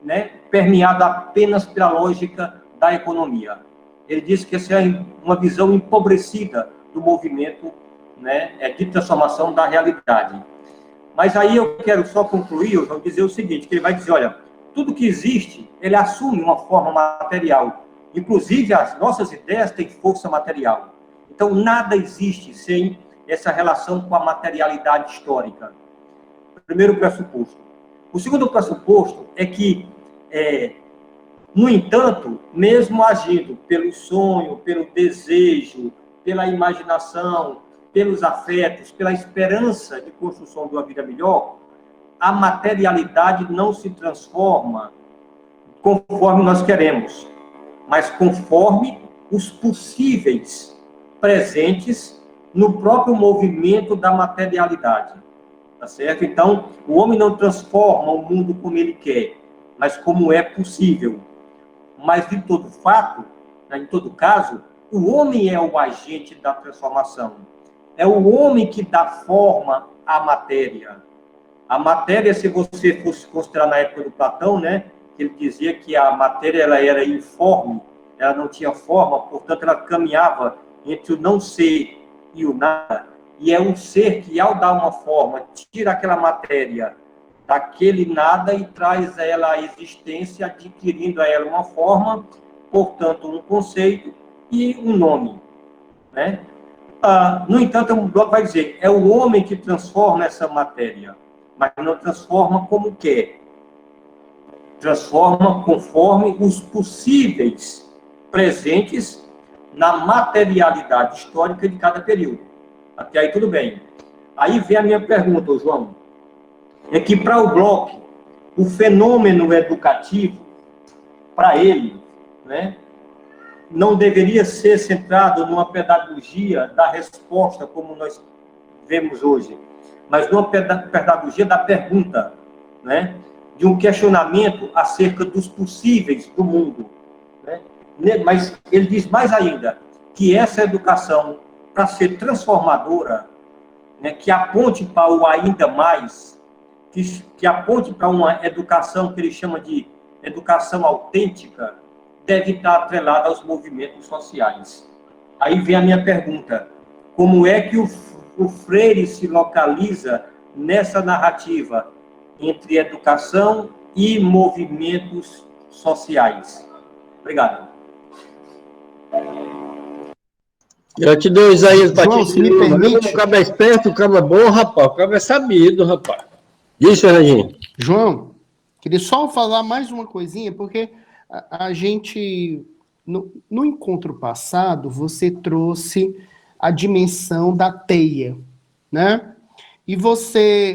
né, permeada apenas pela lógica da economia. Ele disse que essa é uma visão empobrecida do movimento, né, de transformação da realidade. Mas aí eu quero só concluir, eu vou dizer o seguinte, que ele vai dizer, olha, tudo que existe, ele assume uma forma material. Inclusive, as nossas ideias têm força material. Então, nada existe sem essa relação com a materialidade histórica. Primeiro pressuposto. O segundo pressuposto é que No entanto, mesmo agindo pelo sonho, pelo desejo, pela imaginação, pelos afetos, pela esperança de construção de uma vida melhor, a materialidade não se transforma conforme nós queremos, mas conforme os possíveis presentes no próprio movimento da materialidade. Tá certo? Então, o homem não transforma o mundo como ele quer, mas como é possível. Mas, de todo fato, em todo caso, o homem é o agente da transformação. É o homem que dá forma à matéria. A matéria, se você fosse considerar na época do Platão, né, ele dizia que a matéria ela era informe, ela não tinha forma, portanto, ela caminhava entre o não ser e o nada. E é um ser que, ao dar uma forma, tira aquela matéria daquele nada e traz a ela a existência, adquirindo a ela uma forma, portanto, um conceito e um nome. Né? No entanto, o Bloch vai dizer, é o homem que transforma essa matéria, mas não transforma como quer. Transforma conforme os possíveis presentes na materialidade histórica de cada período. Até aí tudo bem. Aí vem a minha pergunta, João. É que para o Bloch, o fenômeno educativo, para ele, né, não deveria ser centrado numa pedagogia da resposta, como nós vemos hoje, mas numa pedagogia da pergunta, né, de um questionamento acerca dos possíveis do mundo. Né? Mas ele diz mais ainda, que essa educação, para ser transformadora, né, que aponte para o ainda mais, que aponte para uma educação que ele chama de educação autêntica, deve estar atrelada aos movimentos sociais. Aí vem a minha pergunta, como é que o Freire se localiza nessa narrativa entre educação e movimentos sociais? Obrigado. Gratidão, Isaías. João, se me permite... O cabo é esperto, o cabo é bom, rapaz. O cabo é sabido, rapaz. Diz, Fernandinho. João, queria só falar mais uma coisinha, porque a gente, no encontro passado, você trouxe a dimensão da teia, né? E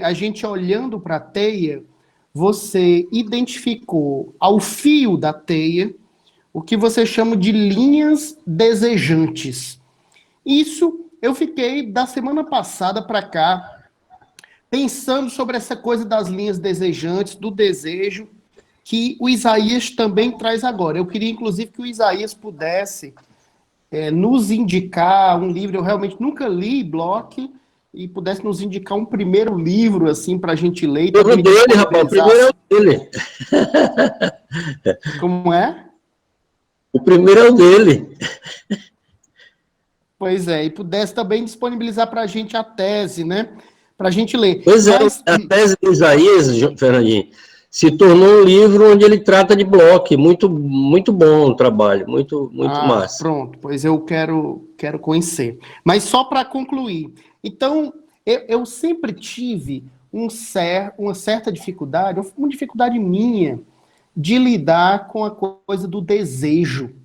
a gente olhando para a teia, você identificou ao fio da teia o que você chama de linhas desejantes. Isso eu fiquei da semana passada para cá pensando sobre essa coisa das linhas desejantes, do desejo, que o Isaías também traz agora. Eu queria, inclusive, que o Isaías pudesse nos indicar um livro. Eu realmente nunca li Bloch, e pudesse nos indicar um primeiro livro, assim, para a gente ler. O primeiro dele, rapaz, o primeiro é o dele. Como é? O primeiro é o dele. Pois é, e pudesse também disponibilizar para a gente a tese, né? Para a gente ler. Pois é, a tese do Isaías, Fernandinho, se tornou um livro onde ele trata de Bloch. Muito, muito bom o trabalho, muito massa. Pronto, pois eu quero conhecer. Mas só para concluir. Então, eu sempre tive uma certa dificuldade, uma dificuldade minha, de lidar com a coisa do desejo.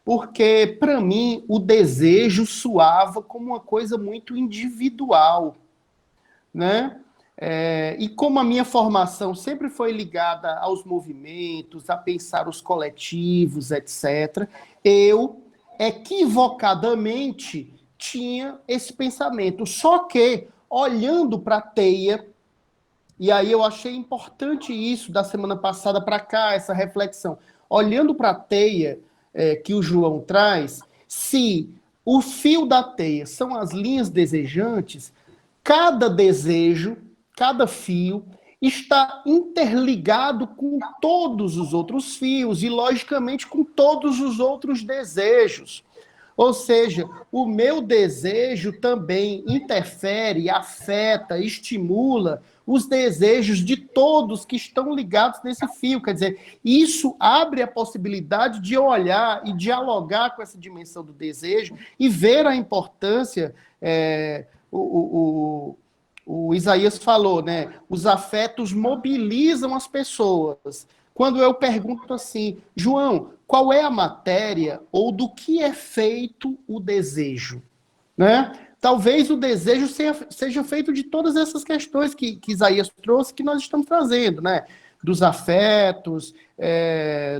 Porque, para mim, o desejo soava como uma coisa muito individual, né? E como a minha formação sempre foi ligada aos movimentos, a pensar os coletivos, etc., eu, equivocadamente, tinha esse pensamento. Só que, olhando para a teia, e aí eu achei importante isso da semana passada para cá, essa reflexão. Olhando para a teia que o João traz, se o fio da teia são as linhas desejantes, cada desejo, cada fio, está interligado com todos os outros fios e, logicamente, com todos os outros desejos. Ou seja, o meu desejo também interfere, afeta, estimula os desejos de todos que estão ligados nesse fio. Quer dizer, isso abre a possibilidade de olhar e dialogar com essa dimensão do desejo e ver a importância. O Isaías falou, né? Os afetos mobilizam as pessoas, quando eu pergunto assim, João, qual é a matéria ou do que é feito o desejo? Né? Talvez o desejo seja feito de todas essas questões que Isaías trouxe, que nós estamos trazendo, né? Dos afetos,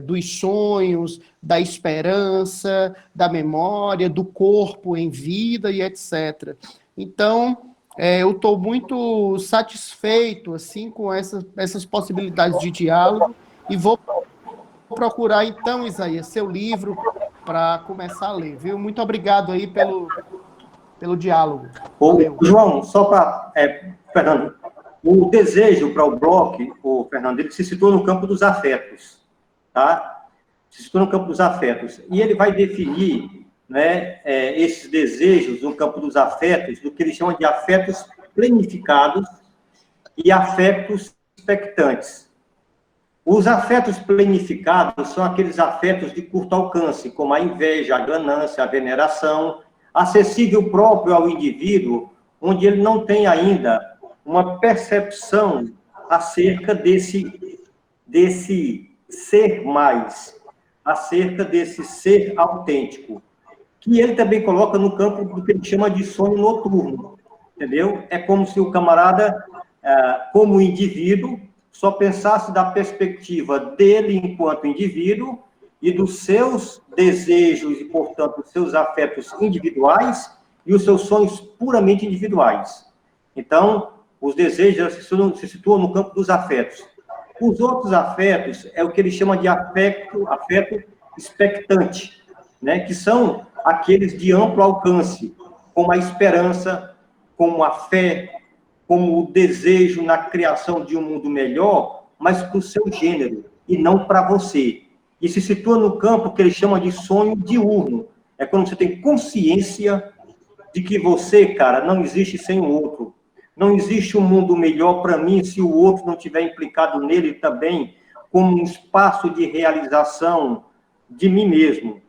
dos sonhos, da esperança, da memória, do corpo em vida e etc. Então, eu estou muito satisfeito assim, com essas possibilidades de diálogo e vou procurar, então, Isaías, seu livro para começar a ler, viu? Muito obrigado aí pelo diálogo. Valeu. João, só para... Fernando, o desejo para o bloco, o Fernando, ele se situa no campo dos afetos, tá? Se situa no campo dos afetos. E ele vai definir, né, esses desejos no campo dos afetos, do que ele chama de afetos planificados e afetos expectantes. Os afetos planificados são aqueles afetos de curto alcance, como a inveja, a ganância, a veneração, acessível próprio ao indivíduo, onde ele não tem ainda uma percepção acerca desse ser mais, acerca desse ser autêntico, que ele também coloca no campo do que ele chama de sonho noturno, entendeu? É como se o camarada, como indivíduo, só pensasse da perspectiva dele enquanto indivíduo e dos seus desejos e, portanto, dos seus afetos individuais e os seus sonhos puramente individuais. Então, os desejos se situam no campo dos afetos. Os outros afetos é o que ele chama de afeto expectante, né? Que são aqueles de amplo alcance, como a esperança, como a fé, como o desejo na criação de um mundo melhor, mas para o seu gênero, e não para você. E se situa no campo que ele chama de sonho diurno. É quando você tem consciência de que você, cara, não existe sem o outro. Não existe um mundo melhor para mim se o outro não estiver implicado nele também, como um espaço de realização de mim mesmo.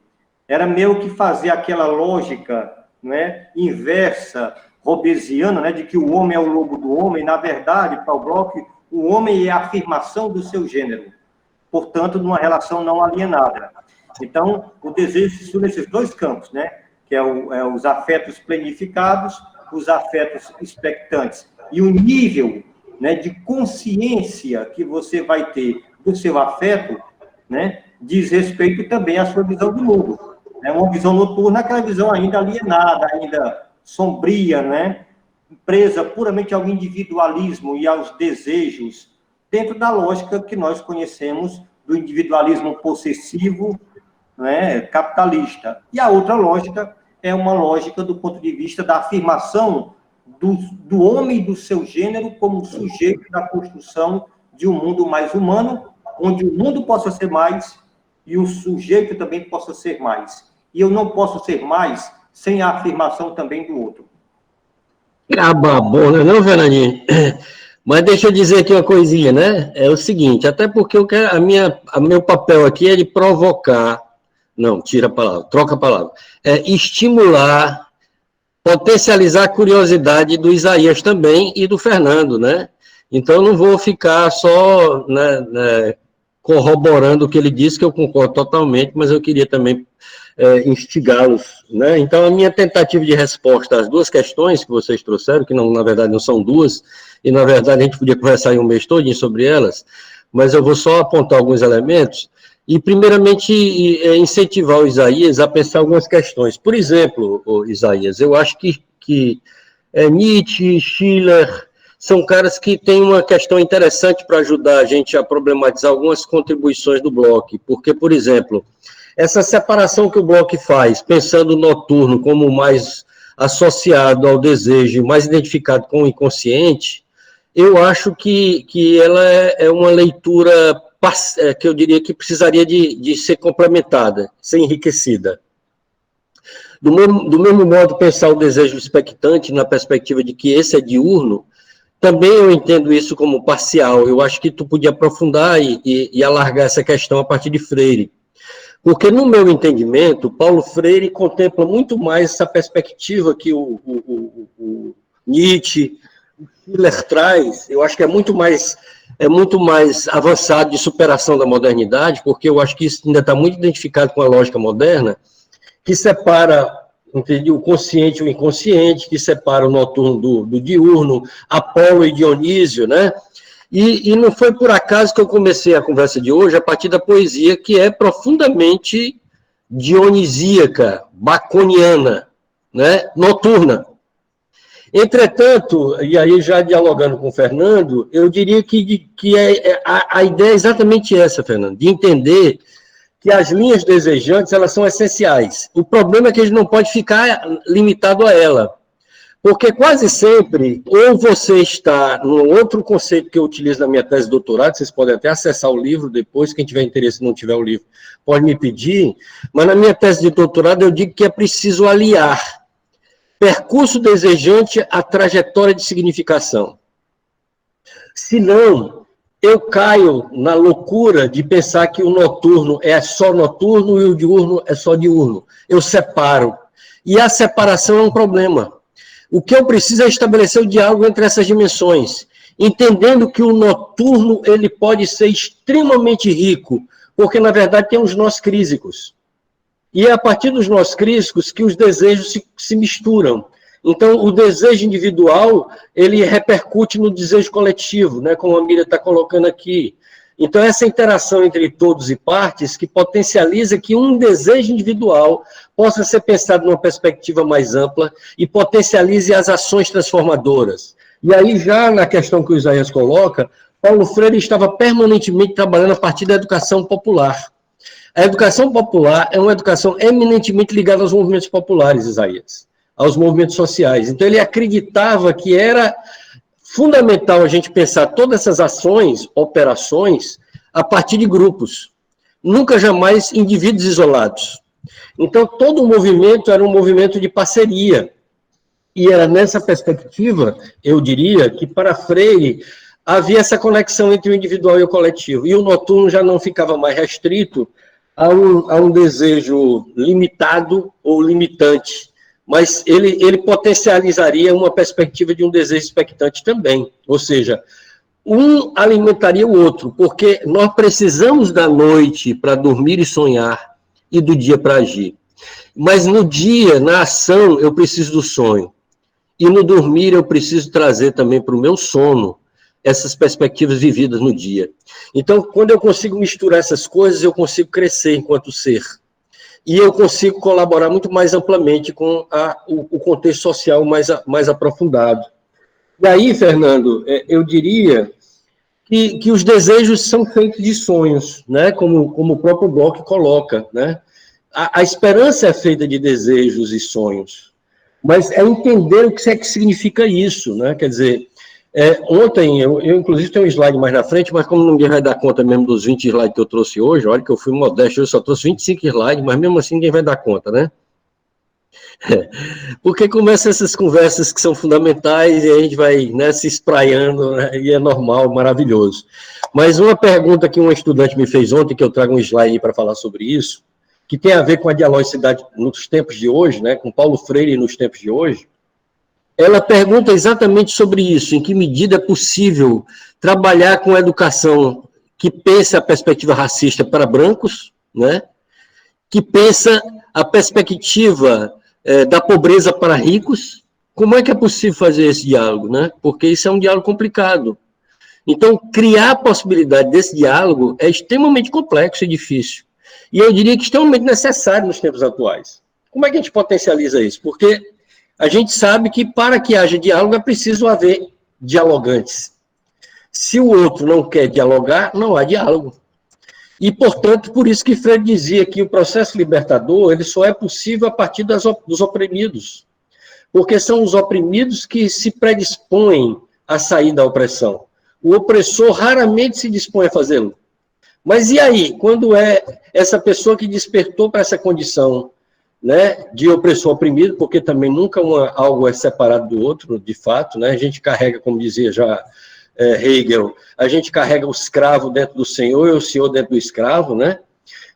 Era meio que fazer aquela lógica, né, inversa, hobbesiana, né, de que o homem é o lobo do homem. Na verdade, para o Bloch, o homem é a afirmação do seu gênero. Portanto, numa relação não alienada. Então, o desejo se situa nesses dois campos, né, que é os afetos planificados, os afetos expectantes. E o nível, né, de consciência que você vai ter do seu afeto, né, diz respeito também à sua visão do mundo. É uma visão noturna, aquela visão ainda alienada, ainda sombria, né, presa puramente ao individualismo e aos desejos, dentro da lógica que nós conhecemos do individualismo possessivo, né, capitalista. E a outra lógica é uma lógica do ponto de vista da afirmação do homem e do seu gênero como sujeito da construção de um mundo mais humano, onde o mundo possa ser mais e o sujeito também possa ser mais. E eu não posso ser mais sem a afirmação também do outro. Bom, não, Fernandinho? Mas deixa eu dizer aqui uma coisinha, né? É o seguinte, até porque eu quero, meu papel aqui é de provocar, não, tira a palavra, troca a palavra, estimular, potencializar a curiosidade do Isaías também e do Fernando, né? Então, eu não vou ficar só corroborando o que ele disse, que eu concordo totalmente, mas eu queria também instigá-los, né? Então, a minha tentativa de resposta às duas questões que vocês trouxeram, que não, na verdade não são duas, e na verdade a gente podia conversar em um mês todinho sobre elas, mas eu vou só apontar alguns elementos, e primeiramente incentivar o Isaías a pensar algumas questões. Por exemplo, Isaías, eu acho que Nietzsche, Schiller, são caras que têm uma questão interessante para ajudar a gente a problematizar algumas contribuições do Bloch, porque, por exemplo, essa separação que o Bloch faz, pensando o noturno como mais associado ao desejo, mais identificado com o inconsciente, eu acho que ela é uma leitura que eu diria que precisaria de ser complementada, ser enriquecida. Do mesmo modo, pensar o desejo expectante na perspectiva de que esse é diurno, também eu entendo isso como parcial. Eu acho que tu podia aprofundar e alargar essa questão a partir de Freire. Porque, no meu entendimento, Paulo Freire contempla muito mais essa perspectiva que o Nietzsche, o Schiller traz. Eu acho que é muito mais é muito mais avançado de superação da modernidade, porque eu acho que isso ainda está muito identificado com a lógica moderna, que separa, entendeu, o consciente e o inconsciente, que separa o noturno do diurno, Apolo e Dionísio, né? E não foi por acaso que eu comecei a conversa de hoje a partir da poesia, que é profundamente dionisíaca, baconiana, né? Noturna. Entretanto, e aí já dialogando com o Fernando, eu diria que a ideia é exatamente essa, Fernando, de entender que as linhas desejantes, elas são essenciais. O problema é que a gente não pode ficar limitado a ela, porque quase sempre, ou você está num outro conceito que eu utilizo na minha tese de doutorado, vocês podem até acessar o livro depois, quem tiver interesse e não tiver o livro, pode me pedir, mas na minha tese de doutorado eu digo que é preciso aliar percurso desejante à trajetória de significação. Senão, eu caio na loucura de pensar que o noturno é só noturno e o diurno é só diurno. Eu separo. E a separação é um problema. O que eu preciso é estabelecer o diálogo entre essas dimensões, entendendo que o noturno ele pode ser extremamente rico, porque, na verdade, tem os nós crísicos. E é a partir dos nós crísicos que os desejos se misturam. Então, o desejo individual, ele repercute no desejo coletivo, né, como a Miriam está colocando aqui. Então, essa interação entre todos e partes que potencializa que um desejo individual possa ser pensado numa perspectiva mais ampla e potencialize as ações transformadoras. E aí, já na questão que o Isaías coloca, Paulo Freire estava permanentemente trabalhando a partir da educação popular. A educação popular é uma educação eminentemente ligada aos movimentos populares, Isaías, aos movimentos sociais. Então, ele acreditava que era fundamental a gente pensar todas essas ações, operações, a partir de grupos, nunca jamais indivíduos isolados. Então, todo o movimento era um movimento de parceria. E era nessa perspectiva, eu diria, que para Freire havia essa conexão entre o individual e o coletivo. E o noturno já não ficava mais restrito a um desejo limitado ou limitante, mas ele potencializaria uma perspectiva de um desejo expectante também, ou seja, um alimentaria o outro, porque nós precisamos da noite para dormir e sonhar, e do dia para agir, mas no dia, na ação, eu preciso do sonho, e no dormir eu preciso trazer também para o meu sono essas perspectivas vividas no dia. Então, quando eu consigo misturar essas coisas, eu consigo crescer enquanto ser. E eu consigo colaborar muito mais amplamente com o contexto social mais aprofundado. E aí, Fernando, eu diria que os desejos são feitos de sonhos, né? Como o próprio Bloch coloca, né? A esperança é feita de desejos e sonhos, mas é entender o que é que significa isso, né? Quer dizer, ontem, eu inclusive tenho um slide mais na frente, mas como ninguém vai dar conta mesmo dos 20 slides que eu trouxe hoje, olha que eu fui modesto, eu só trouxe 25 slides, mas mesmo assim ninguém vai dar conta, né? Porque começam essas conversas que são fundamentais e a gente vai, né, se espraiando, né, e é normal, maravilhoso. Mas uma pergunta que uma estudante me fez ontem, que eu trago um slide para falar sobre isso, que tem a ver com a dialogicidade nos tempos de hoje, né, com Paulo Freire nos tempos de hoje, ela pergunta exatamente sobre isso, em que medida é possível trabalhar com a educação que pensa a perspectiva racista para brancos, né? Que pensa a perspectiva da pobreza para ricos. Como é que é possível fazer esse diálogo, né? Porque isso é um diálogo complicado. Então, criar a possibilidade desse diálogo é extremamente complexo e difícil. E eu diria que extremamente necessário nos tempos atuais. Como é que a gente potencializa isso? Porque a gente sabe que para que haja diálogo é preciso haver dialogantes. Se o outro não quer dialogar, não há diálogo. E, portanto, por isso que Freire dizia que o processo libertador ele só é possível a partir dos oprimidos. Porque são os oprimidos que se predispõem a sair da opressão. O opressor raramente se dispõe a fazê-lo. Mas e aí, quando é essa pessoa que despertou para essa condição, né, de opressor oprimido, porque também nunca algo é separado do outro, de fato, né, a gente carrega, como dizia já Hegel, a gente carrega o escravo dentro do senhor e o senhor dentro do escravo, né?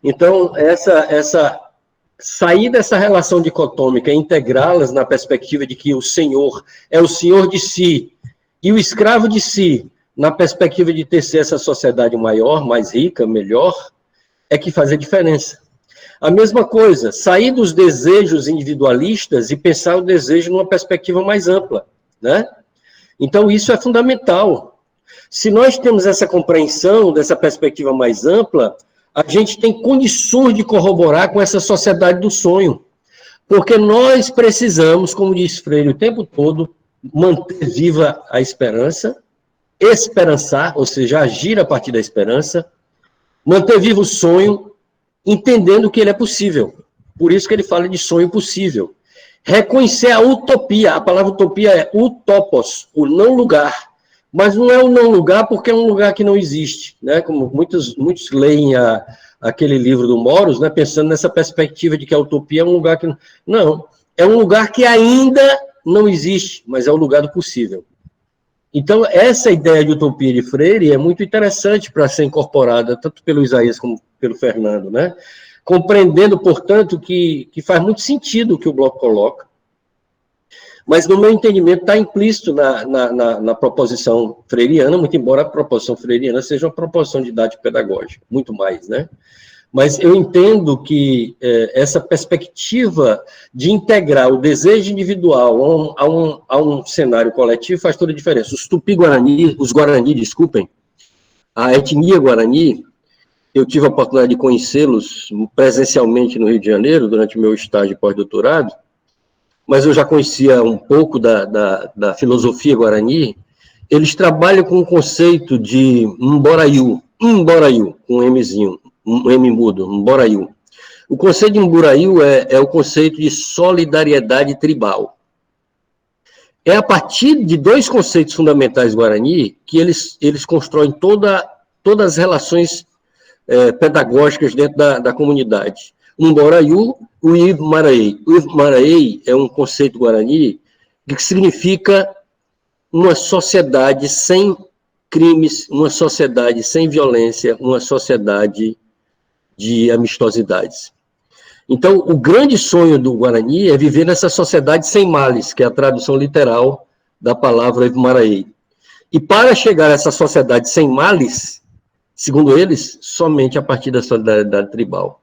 Então, essa sair dessa relação dicotômica e integrá-las na perspectiva de que o senhor é o senhor de si e o escravo de si, na perspectiva de tecer essa sociedade maior, mais rica, melhor, é que faz a diferença. A mesma coisa, sair dos desejos individualistas e pensar o desejo numa perspectiva mais ampla, né? Então, isso é fundamental. Se nós temos essa compreensão dessa perspectiva mais ampla, a gente tem condições de corroborar com essa sociedade do sonho. Porque nós precisamos, como diz Freire o tempo todo, manter viva a esperança, esperançar, ou seja, agir a partir da esperança, manter vivo o sonho, entendendo que ele é possível. Por isso que ele fala de sonho possível. Reconhecer a utopia. A palavra utopia é utopos, o não lugar. Mas não é um não lugar porque é um lugar que não existe, né? Como muitos leem aquele livro do Moros, né? Pensando nessa perspectiva de que a utopia é um lugar que... Não, é um lugar que ainda não existe, mas é o lugar do possível. Então, essa ideia de utopia de Freire é muito interessante para ser incorporada, tanto pelo Isaías como pelo Fernando, né? Compreendendo, portanto, que faz muito sentido o que o Bloch coloca, mas, no meu entendimento, está implícito na proposição freiriana, muito embora a proposição freiriana seja uma proposição de idade pedagógica, muito mais, né? Mas eu entendo que essa perspectiva de integrar o desejo individual a um cenário coletivo faz toda a diferença. Os Guarani, desculpem, a etnia Guarani, eu tive a oportunidade de conhecê-los presencialmente no Rio de Janeiro, durante o meu estágio de pós-doutorado, mas eu já conhecia um pouco da filosofia Guarani. Eles trabalham com o conceito de Mboraiu, com um Mzinho, um M mudo, Mboraiu. O conceito de Mboraiu é o conceito de solidariedade tribal. É a partir de dois conceitos fundamentais Guarani que eles constroem todas as relações pedagógicas dentro da comunidade. Mboraiu, o Ivmaraei. O Ivmaraei é um conceito guarani que significa uma sociedade sem crimes, uma sociedade sem violência, uma sociedade de amistosidades. Então, o grande sonho do Guarani é viver nessa sociedade sem males, que é a tradução literal da palavra Ivmaraei. E para chegar a essa sociedade sem males, segundo eles, somente a partir da solidariedade tribal.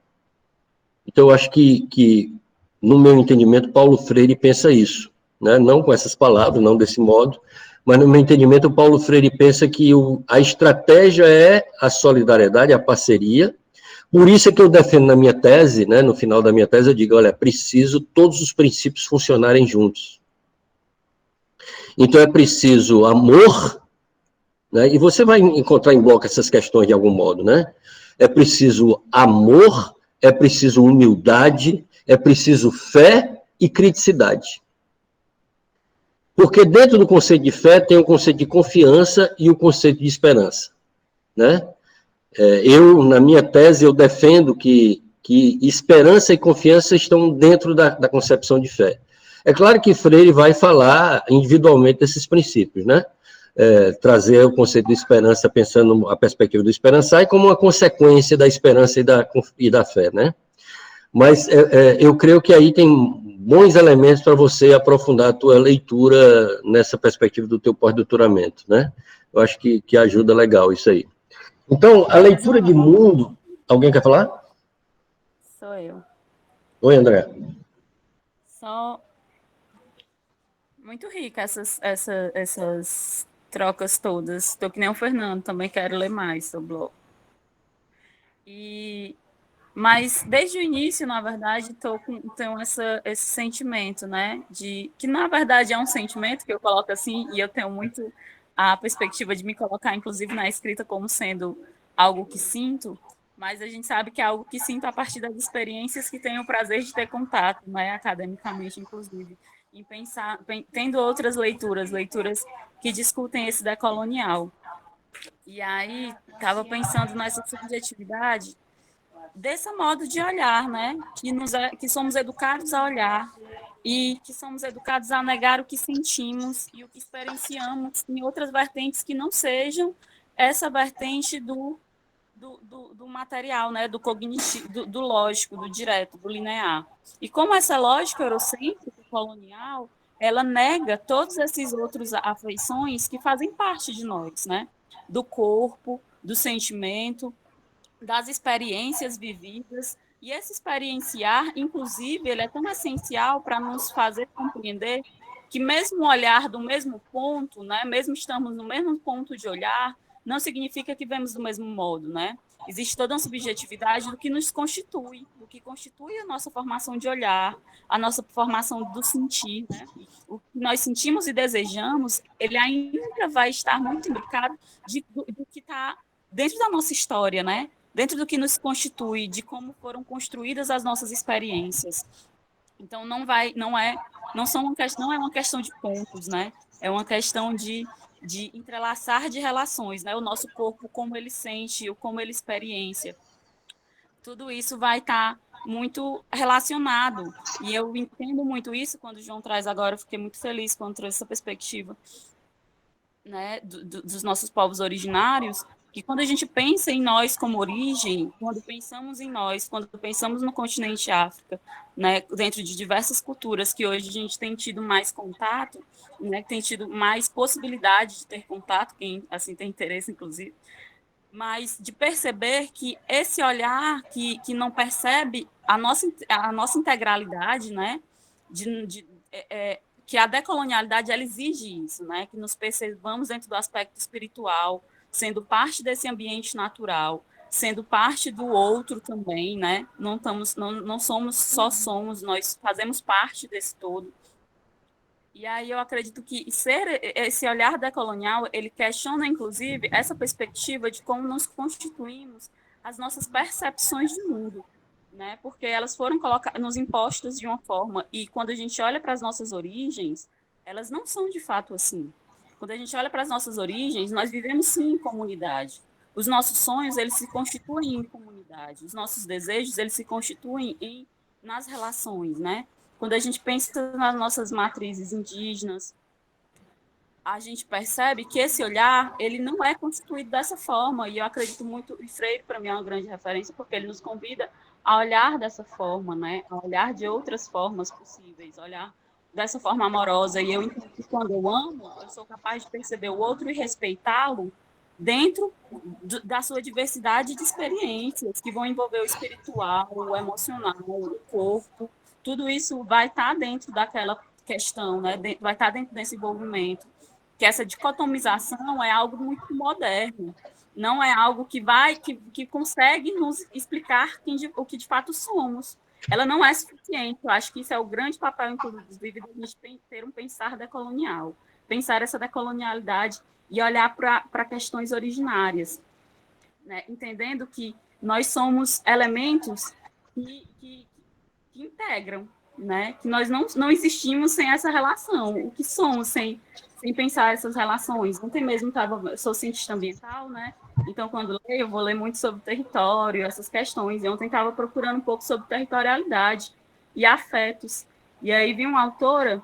Então, eu acho que, no meu entendimento, Paulo Freire pensa isso, né? Não com essas palavras, não desse modo, mas, no meu entendimento, Paulo Freire pensa que a estratégia é a solidariedade, a parceria. Por isso é que eu defendo na minha tese, né? No final da minha tese, eu digo, olha, é preciso todos os princípios funcionarem juntos. Então, é preciso amor, né? E você vai encontrar em Bloch essas questões de algum modo, né? É preciso amor, é preciso humildade, é preciso fé e criticidade. Porque dentro do conceito de fé tem o conceito de confiança e o conceito de esperança, né? Na minha tese, eu defendo que esperança e confiança estão dentro da concepção de fé. É claro que Freire vai falar individualmente desses princípios, né? Trazer o conceito de esperança pensando a perspectiva do esperançar e como uma consequência da esperança e da fé, né? Mas eu creio que aí tem bons elementos para você aprofundar a tua leitura nessa perspectiva do teu pós-doutoramento, né? Eu acho que ajuda legal isso aí. Então, a leitura de mundo... Alguém quer falar? Sou eu. Oi, André. Só muito rica essas trocas todas. Estou que nem o Fernando, também quero ler mais sobre o Bloch. Mas, desde o início, na verdade, tenho esse sentimento, né? Que, na verdade, é um sentimento que eu coloco assim, e eu tenho muito a perspectiva de me colocar, inclusive, na escrita como sendo algo que sinto, mas a gente sabe que é algo que sinto a partir das experiências que tenho o prazer de ter contato, né? Academicamente, inclusive, em pensar, tendo outras leituras que discutem esse decolonial. E aí, estava pensando nessa subjetividade desse modo de olhar, né? Que somos educados a olhar e que somos educados a negar o que sentimos e o que experienciamos em outras vertentes que não sejam essa vertente do material, né? Do cognitivo, do lógico, do direto, do linear. E como essa lógica eurocêntrica colonial, ela nega todas essas outras afeições que fazem parte de nós, né? do corpo, do sentimento, das experiências vividas. E esse experienciar, inclusive, ele é tão essencial para nos fazer compreender que mesmo o olhar do mesmo ponto, né, mesmo estamos no mesmo ponto de olhar, não significa que vemos do mesmo modo, né? Existe toda uma subjetividade do que nos constitui, do que constitui a nossa formação de olhar, a nossa formação do sentir, né? O que nós sentimos e desejamos, ele ainda vai estar muito imbricado do que está dentro da nossa história, né? Dentro do que nos constitui, de como foram construídas as nossas experiências. Então não é uma questão de pontos, né? É uma questão de entrelaçar de relações, né? O nosso corpo, como ele sente, como ele experiencia. Tudo isso vai estar muito relacionado. E eu entendo muito isso quando o João traz agora, eu fiquei muito feliz quando trouxe essa perspectiva, né, dos nossos povos originários, que quando a gente pensa em nós como origem, quando pensamos em nós, quando pensamos no continente África, né, dentro de diversas culturas que hoje a gente tem tido mais contato, né, tem tido mais possibilidade de ter contato, quem assim tem interesse, inclusive, mas de perceber que esse olhar que não percebe a nossa integralidade, né, que a decolonialidade ela exige isso, né, que nos percebamos dentro do aspecto espiritual, sendo parte desse ambiente natural, sendo parte do outro também, né, não somos só somos, nós fazemos parte desse todo. E aí eu acredito que esse olhar decolonial, ele questiona, inclusive, essa perspectiva de como nos constituímos as nossas percepções de mundo, né? Porque elas foram nos impostas de uma forma, e quando a gente olha para as nossas origens, elas não são de fato assim. Quando a gente olha para as nossas origens, nós vivemos sim em comunidade. Os nossos sonhos, eles se constituem em comunidade. Os nossos desejos, eles se constituem nas relações, né? Quando a gente pensa nas nossas matrizes indígenas, a gente percebe que esse olhar, ele não é constituído dessa forma, e eu acredito muito, e Freire para mim é uma grande referência, porque ele nos convida a olhar dessa forma, né? A olhar de outras formas possíveis, olhar dessa forma amorosa, e eu entendo que quando eu amo, eu sou capaz de perceber o outro e respeitá-lo dentro da sua diversidade de experiências, que vão envolver o espiritual, o emocional, o corpo, tudo isso vai estar dentro daquela questão, né? Vai estar dentro desse envolvimento. Que essa dicotomização é algo muito moderno, não é algo que consegue nos explicar o que de fato somos. Ela não é suficiente. Eu acho que isso é o grande papel, inclusive, da gente ter um pensar decolonial, pensar essa decolonialidade e olhar para questões originárias, né? Entendendo que nós somos elementos que integram, né? Que nós não existimos sem essa relação. O que somos sem pensar essas relações? Ontem mesmo eu sou cientista ambiental, né? Então, quando leio, eu vou ler muito sobre território, essas questões. E ontem estava procurando um pouco sobre territorialidade e afetos. E aí vi uma autora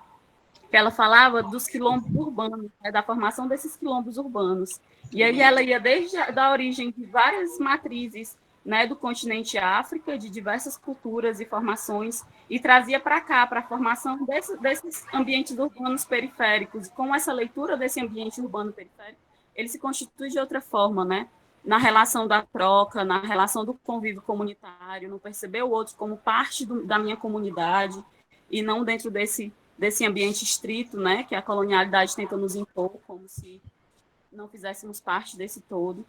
que ela falava dos quilombos urbanos, né? Da formação desses quilombos urbanos. E aí ela ia desde a origem de várias matrizes, né, do continente África, de diversas culturas e formações, e trazia para cá, para a formação desses ambientes urbanos periféricos. E com essa leitura desse ambiente urbano periférico, ele se constitui de outra forma, né? Na relação da troca, na relação do convívio comunitário, no perceber o outro como parte da minha comunidade, e não dentro desse ambiente estrito, né, que a colonialidade tenta nos impor, como se não fizéssemos parte desse todo.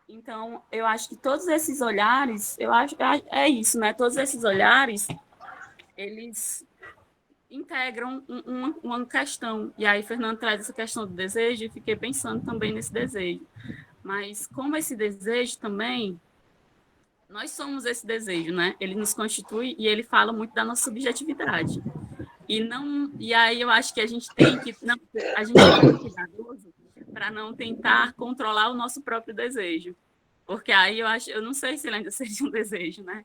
Então, eu acho que todos esses olhares, é isso, né? Todos esses olhares, eles integram uma questão. E aí, Fernando traz essa questão do desejo, e fiquei pensando também nesse desejo. Mas, como esse desejo também, nós somos esse desejo, né? Ele nos constitui e ele fala muito da nossa subjetividade. E aí eu acho que a gente tem que ser cuidadoso para não tentar controlar o nosso próprio desejo. Porque aí eu não sei se ele ainda seja um desejo, né?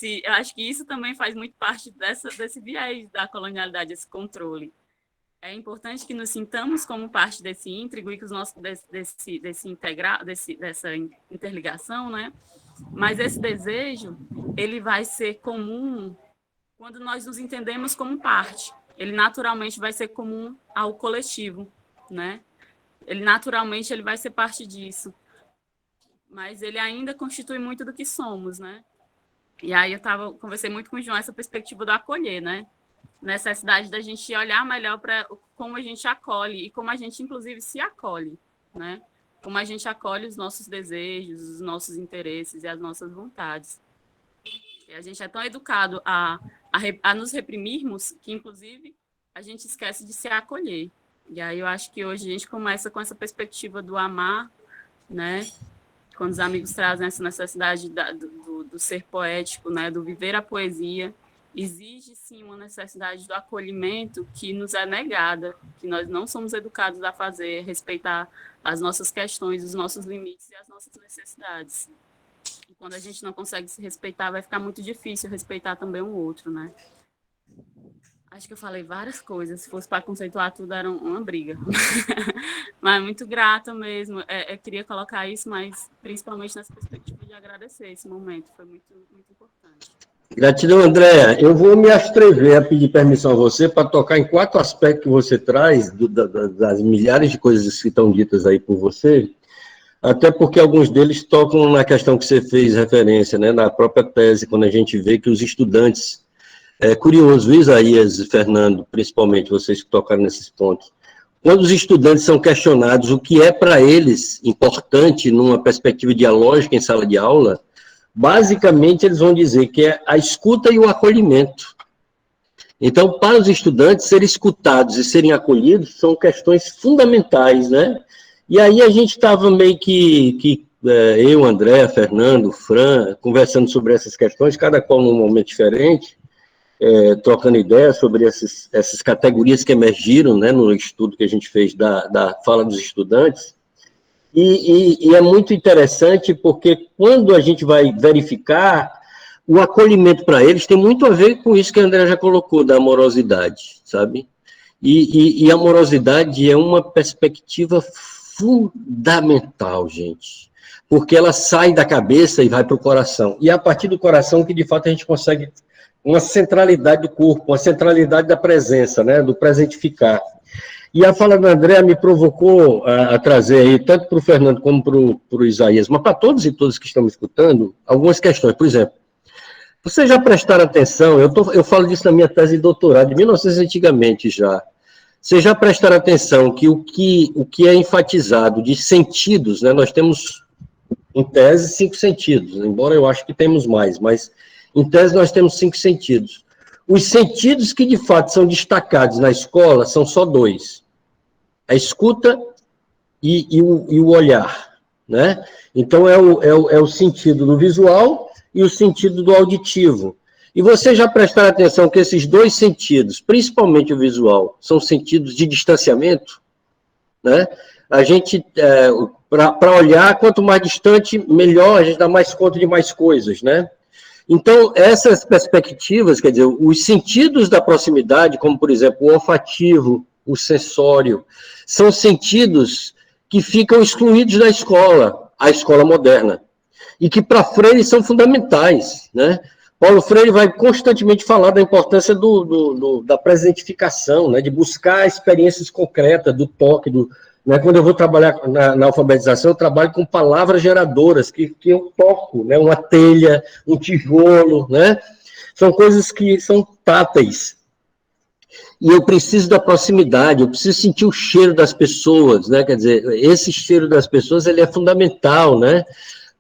Eu acho que isso também faz muito parte desse viés da colonialidade, esse controle. É importante que nos sintamos como parte desse íntrigo e que dessa interligação, né? Mas esse desejo, ele vai ser comum quando nós nos entendemos como parte. Ele naturalmente vai ser comum ao coletivo, né? ele naturalmente ele vai ser parte disso. Mas ele ainda constitui muito do que somos, né? E aí eu conversei muito com o João essa perspectiva do acolher, né? Necessidade da gente olhar melhor para como a gente acolhe e como a gente, inclusive, se acolhe, né? Como a gente acolhe os nossos desejos, os nossos interesses e as nossas vontades. E a gente é tão educado a nos reprimirmos que, inclusive, a gente esquece de se acolher. E aí eu acho que hoje a gente começa com essa perspectiva do amar, né? Quando os amigos trazem essa necessidade do ser poético, né? Do viver a poesia, exige, sim, uma necessidade do acolhimento que nos é negada, que nós não somos educados a fazer, respeitar as nossas questões, os nossos limites e as nossas necessidades. E quando a gente não consegue se respeitar, vai ficar muito difícil respeitar também um outro, né? Acho que eu falei várias coisas, se fosse para conceituar tudo, era uma briga. Mas muito grata mesmo. Eu queria colocar isso, mas principalmente nessa perspectiva de agradecer esse momento, foi muito, muito importante. Gratidão, Andréa. Eu vou me abstrever a pedir permissão a você para tocar em 4 aspectos que você traz, das milhares de coisas que estão ditas aí por você, até porque alguns deles tocam na questão que você fez referência, né, na própria tese, quando a gente vê que os estudantes, é curioso, Isaías e Fernando, principalmente vocês que tocaram nesses pontos, quando os estudantes são questionados o que é para eles importante numa perspectiva dialógica em sala de aula, basicamente eles vão dizer que é a escuta e o acolhimento. Então, para os estudantes, serem escutados e serem acolhidos são questões fundamentais, né? E aí a gente estava meio que eu, André, Fernando, Fran, conversando sobre essas questões, cada qual num momento diferente, trocando ideias sobre essas categorias que emergiram, né, no estudo que a gente fez da fala dos estudantes. E é muito interessante porque quando a gente vai verificar, o acolhimento para eles tem muito a ver com isso que a André já colocou, da amorosidade, sabe? E a amorosidade é uma perspectiva fundamental, gente, porque ela sai da cabeça e vai para o coração. E é a partir do coração que, de fato, a gente consegue uma centralidade do corpo, uma centralidade da presença, né, do presentificar. E a fala da Andréa me provocou a trazer aí, tanto para o Fernando como para o Isaías, mas para todos e todas que estão escutando, algumas questões. Por exemplo, vocês já prestaram atenção, eu falo disso na minha tese de doutorado, de 1900 antigamente já. Vocês já prestaram atenção que o que é enfatizado de sentidos, né, nós temos, em tese, 5 sentidos, embora eu acho que temos mais, mas em tese nós temos 5 sentidos. Os sentidos que, de fato, são destacados na escola são só 2. A escuta e o olhar, né? Então, é o sentido do visual e o sentido do auditivo. E vocês já prestaram atenção que esses 2 sentidos, principalmente o visual, são sentidos de distanciamento, né? A gente, para olhar, quanto mais distante, melhor, a gente dá mais conta de mais coisas, né? Então, essas perspectivas, quer dizer, os sentidos da proximidade, como, por exemplo, o olfativo, o sensório, são sentidos que ficam excluídos da escola, a escola moderna, e que, para Freire, são fundamentais, né? Paulo Freire vai constantemente falar da importância da presentificação, né? De buscar experiências concretas, do toque, né? Quando eu vou trabalhar na alfabetização, eu trabalho com palavras geradoras, que eu toco, né? Uma telha, um tijolo, né? São coisas que são táteis. E eu preciso da proximidade, eu preciso sentir o cheiro das pessoas, né? Quer dizer, esse cheiro das pessoas, ele é fundamental, né?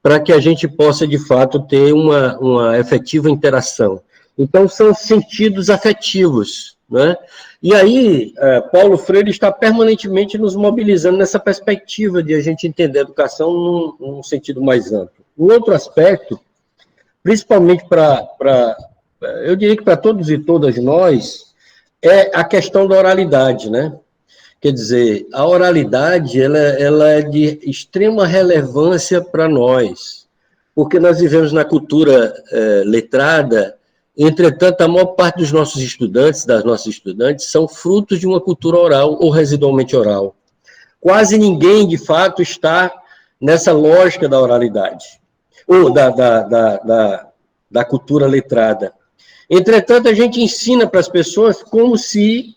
Para que a gente possa, de fato, ter uma efetiva interação. Então, são sentidos afetivos, né? E aí, Paulo Freire está permanentemente nos mobilizando nessa perspectiva de a gente entender a educação num sentido mais amplo. Um outro aspecto, principalmente eu diria que para todos e todas nós, é a questão da oralidade, né? Quer dizer, a oralidade ela é de extrema relevância para nós, porque nós vivemos na cultura letrada. Entretanto, a maior parte dos nossos estudantes, das nossas estudantes, são frutos de uma cultura oral ou residualmente oral. Quase ninguém, de fato, está nessa lógica da oralidade, ou da cultura letrada. Entretanto, a gente ensina para as pessoas como se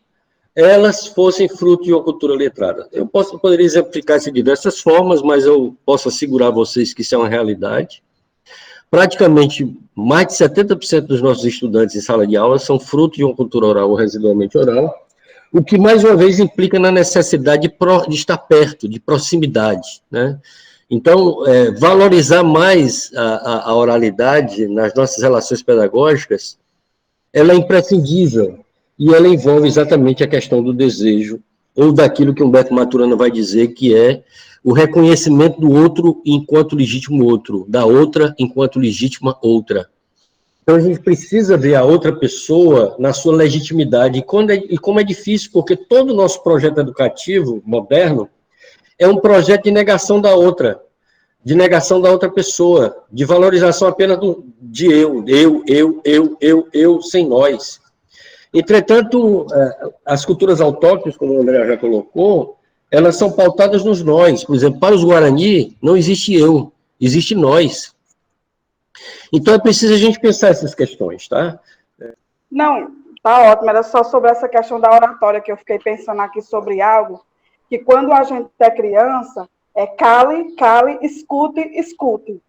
elas fossem fruto de uma cultura letrada. Eu poderia exemplificar isso de diversas formas, mas eu posso assegurar a vocês que isso é uma realidade. Praticamente, mais de 70% dos nossos estudantes em sala de aula são fruto de uma cultura oral ou residualmente oral, o que, mais uma vez, implica na necessidade de estar perto, de proximidade, né? Então, valorizar mais a oralidade nas nossas relações pedagógicas, ela é imprescindível, e ela envolve exatamente a questão do desejo, ou daquilo que Humberto Maturana vai dizer, que é o reconhecimento do outro enquanto legítimo outro, da outra enquanto legítima outra. Então, a gente precisa ver a outra pessoa na sua legitimidade, e como é difícil, porque todo o nosso projeto educativo moderno é um projeto de negação da outra pessoa, de valorização apenas de eu, sem nós. Entretanto, as culturas autóctones, como o André já colocou, elas são pautadas nos nós. Por exemplo, para os Guarani, não existe eu, existe nós. Então, é preciso a gente pensar essas questões, tá? Não, tá ótimo. Era só sobre essa questão da oratória que eu fiquei pensando aqui sobre algo, que quando a gente é criança, é cale, cale, escute, escute.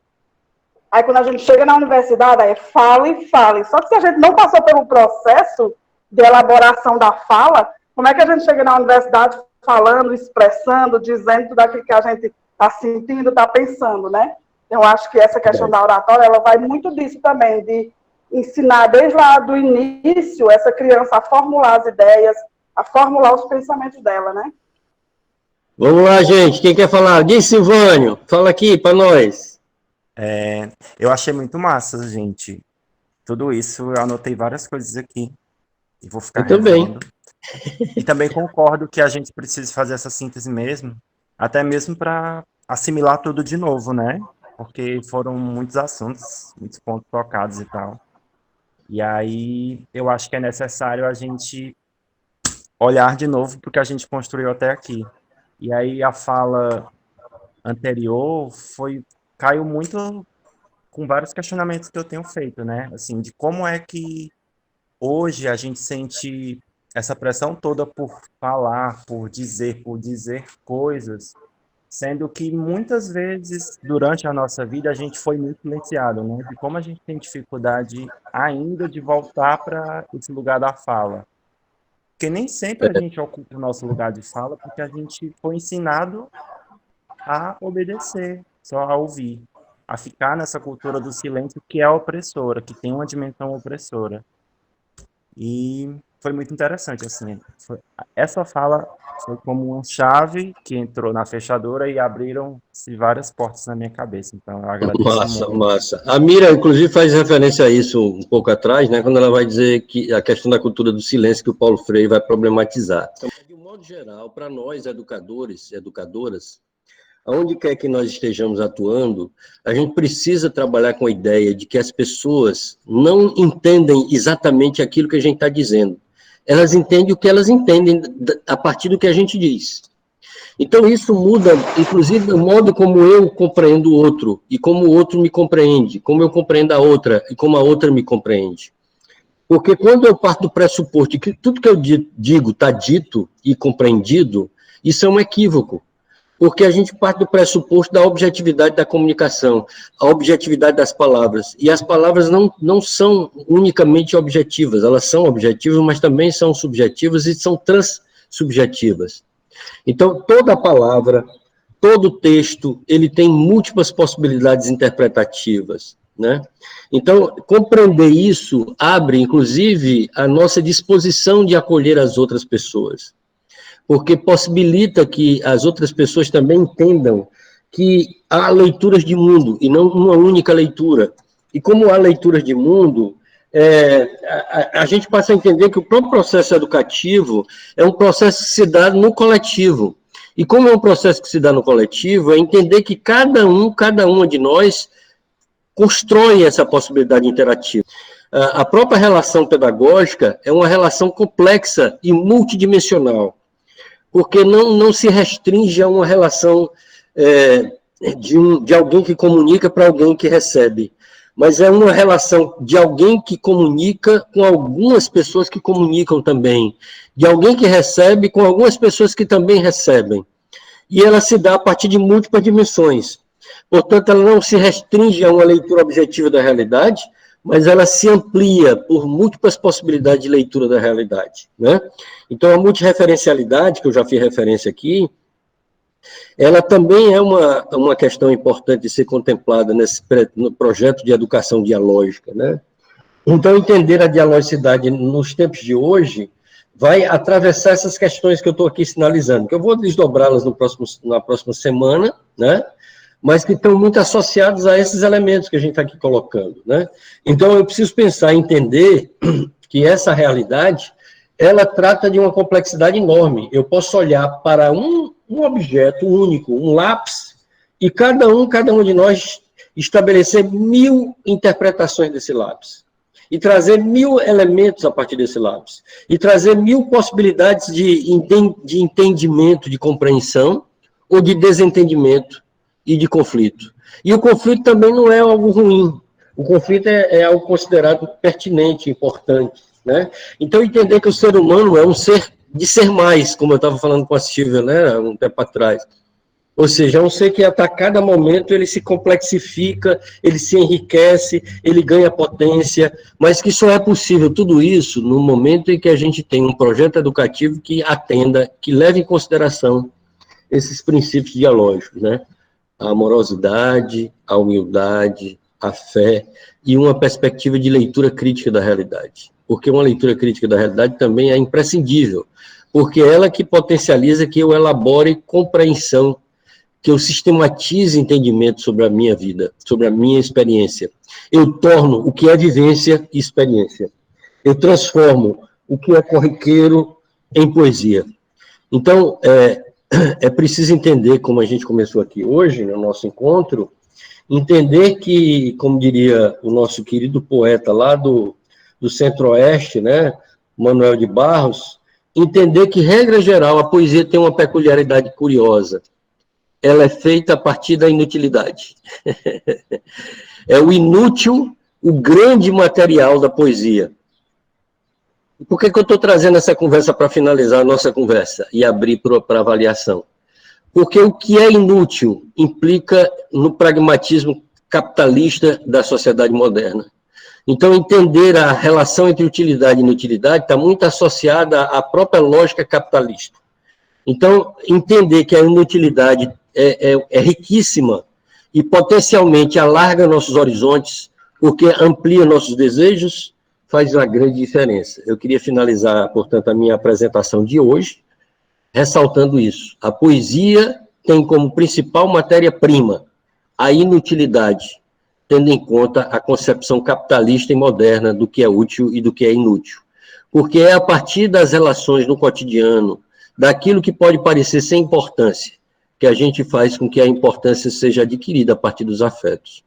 Aí, quando a gente chega na universidade, é fale, fale. Só que se a gente não passou pelo processo de elaboração da fala, como é que a gente chega na universidade falando, expressando, dizendo tudo aquilo que a gente está sentindo, está pensando, né? Eu acho que essa questão da oratória, ela vai muito disso também, de ensinar desde lá do início essa criança a formular as ideias, a formular os pensamentos dela, né? Vamos lá, gente. Quem quer falar? Diz, Silvânio. Fala aqui para nós. Eu achei muito massa, gente. Tudo isso, eu anotei várias coisas aqui. E vou ficar também. E também concordo que a gente precisa fazer essa síntese mesmo, até mesmo para assimilar tudo de novo, né? Porque foram muitos assuntos, muitos pontos tocados e tal. E aí, eu acho que é necessário a gente olhar de novo para o que a gente construiu até aqui. E aí, a fala anterior caiu muito com vários questionamentos que eu tenho feito, né? Assim, de como é que hoje a gente sente essa pressão toda por falar, por dizer coisas, sendo que muitas vezes durante a nossa vida a gente foi muito silenciado, né? De como a gente tem dificuldade ainda de voltar para esse lugar da fala. Porque nem sempre a gente ocupa o nosso lugar de fala, porque a gente foi ensinado a obedecer, só a ouvir, a ficar nessa cultura do silêncio que é opressora, que tem uma dimensão opressora. E foi muito interessante, assim. Essa fala foi como uma chave que entrou na fechadura e abriram-se várias portas na minha cabeça. Então, eu agradeço muito. Massa. A Mira, inclusive, faz referência a isso um pouco atrás, né, quando ela vai dizer que a questão da cultura do silêncio que o Paulo Freire vai problematizar. Então, de um modo geral, para nós, educadores e educadoras, aonde quer que nós estejamos atuando, a gente precisa trabalhar com a ideia de que as pessoas não entendem exatamente aquilo que a gente está dizendo. Elas entendem o que elas entendem a partir do que a gente diz. Então, isso muda, inclusive, o modo como eu compreendo o outro, e como o outro me compreende, como eu compreendo a outra, e como a outra me compreende. Porque quando eu parto do pressuposto de que tudo que eu digo está dito e compreendido, isso é um equívoco. Porque a gente parte do pressuposto da objetividade da comunicação, a objetividade das palavras. E as palavras não são unicamente objetivas, elas são objetivas, mas também são subjetivas e são transsubjetivas. Então, toda palavra, todo texto, ele tem múltiplas possibilidades interpretativas, né? Então, compreender isso abre, inclusive, a nossa disposição de acolher as outras pessoas, porque possibilita que as outras pessoas também entendam que há leituras de mundo, e não uma única leitura. E como há leituras de mundo, a gente passa a entender que o próprio processo educativo é um processo que se dá no coletivo. E como é um processo que se dá no coletivo, é entender que cada uma de nós constrói essa possibilidade interativa. A própria relação pedagógica é uma relação complexa e multidimensional, porque não se restringe a uma relação de alguém que comunica para alguém que recebe, mas é uma relação de alguém que comunica com algumas pessoas que comunicam também, de alguém que recebe com algumas pessoas que também recebem. E ela se dá a partir de múltiplas dimensões. Portanto, ela não se restringe a uma leitura objetiva da realidade, mas ela se amplia por múltiplas possibilidades de leitura da realidade, né? Então, a multireferencialidade, que eu já fiz referência aqui, ela também é uma questão importante de ser contemplada no projeto de educação dialógica, né? Então, entender a dialogicidade nos tempos de hoje vai atravessar essas questões que eu estou aqui sinalizando, que eu vou desdobrá-las na próxima semana, né? Mas que estão muito associados a esses elementos que a gente está aqui colocando, né? Então, eu preciso pensar, entender que essa realidade, ela trata de uma complexidade enorme. Eu posso olhar para um objeto único, um lápis, e cada um de nós estabelecer 1000 interpretações desse lápis, e trazer 1000 elementos a partir desse lápis, e trazer 1000 possibilidades de entendimento, de compreensão, ou de desentendimento, e de conflito. E o conflito também não é algo ruim. O conflito é algo considerado pertinente, importante, né? Então, entender que o ser humano é um ser de ser mais, como eu estava falando com a Silvia, né, um tempo atrás. Ou seja, é um ser que a cada momento ele se complexifica, ele se enriquece, ele ganha potência, mas que só é possível tudo isso no momento em que a gente tem um projeto educativo que atenda, que leve em consideração esses princípios dialógicos, né? A amorosidade, a humildade, a fé e uma perspectiva de leitura crítica da realidade. Porque uma leitura crítica da realidade também é imprescindível, porque é ela que potencializa que eu elabore compreensão, que eu sistematize entendimento sobre a minha vida, sobre a minha experiência. Eu torno o que é vivência e experiência. Eu transformo o que é corriqueiro em poesia. Então, é preciso entender, como a gente começou aqui hoje, no nosso encontro, entender que, como diria o nosso querido poeta lá do Centro-Oeste, né, Manuel de Barros, entender que, regra geral, a poesia tem uma peculiaridade curiosa. Ela é feita a partir da inutilidade. É o inútil, o grande material da poesia. Por que eu estou trazendo essa conversa para finalizar a nossa conversa e abrir para avaliação? Porque o que é inútil implica no pragmatismo capitalista da sociedade moderna. Então, entender a relação entre utilidade e inutilidade está muito associada à própria lógica capitalista. Então, entender que a inutilidade é riquíssima e potencialmente alarga nossos horizontes, porque amplia nossos desejos, faz uma grande diferença. Eu queria finalizar, portanto, a minha apresentação de hoje, ressaltando isso. A poesia tem como principal matéria-prima a inutilidade, tendo em conta a concepção capitalista e moderna do que é útil e do que é inútil. Porque é a partir das relações no cotidiano, daquilo que pode parecer sem importância, que a gente faz com que a importância seja adquirida a partir dos afetos.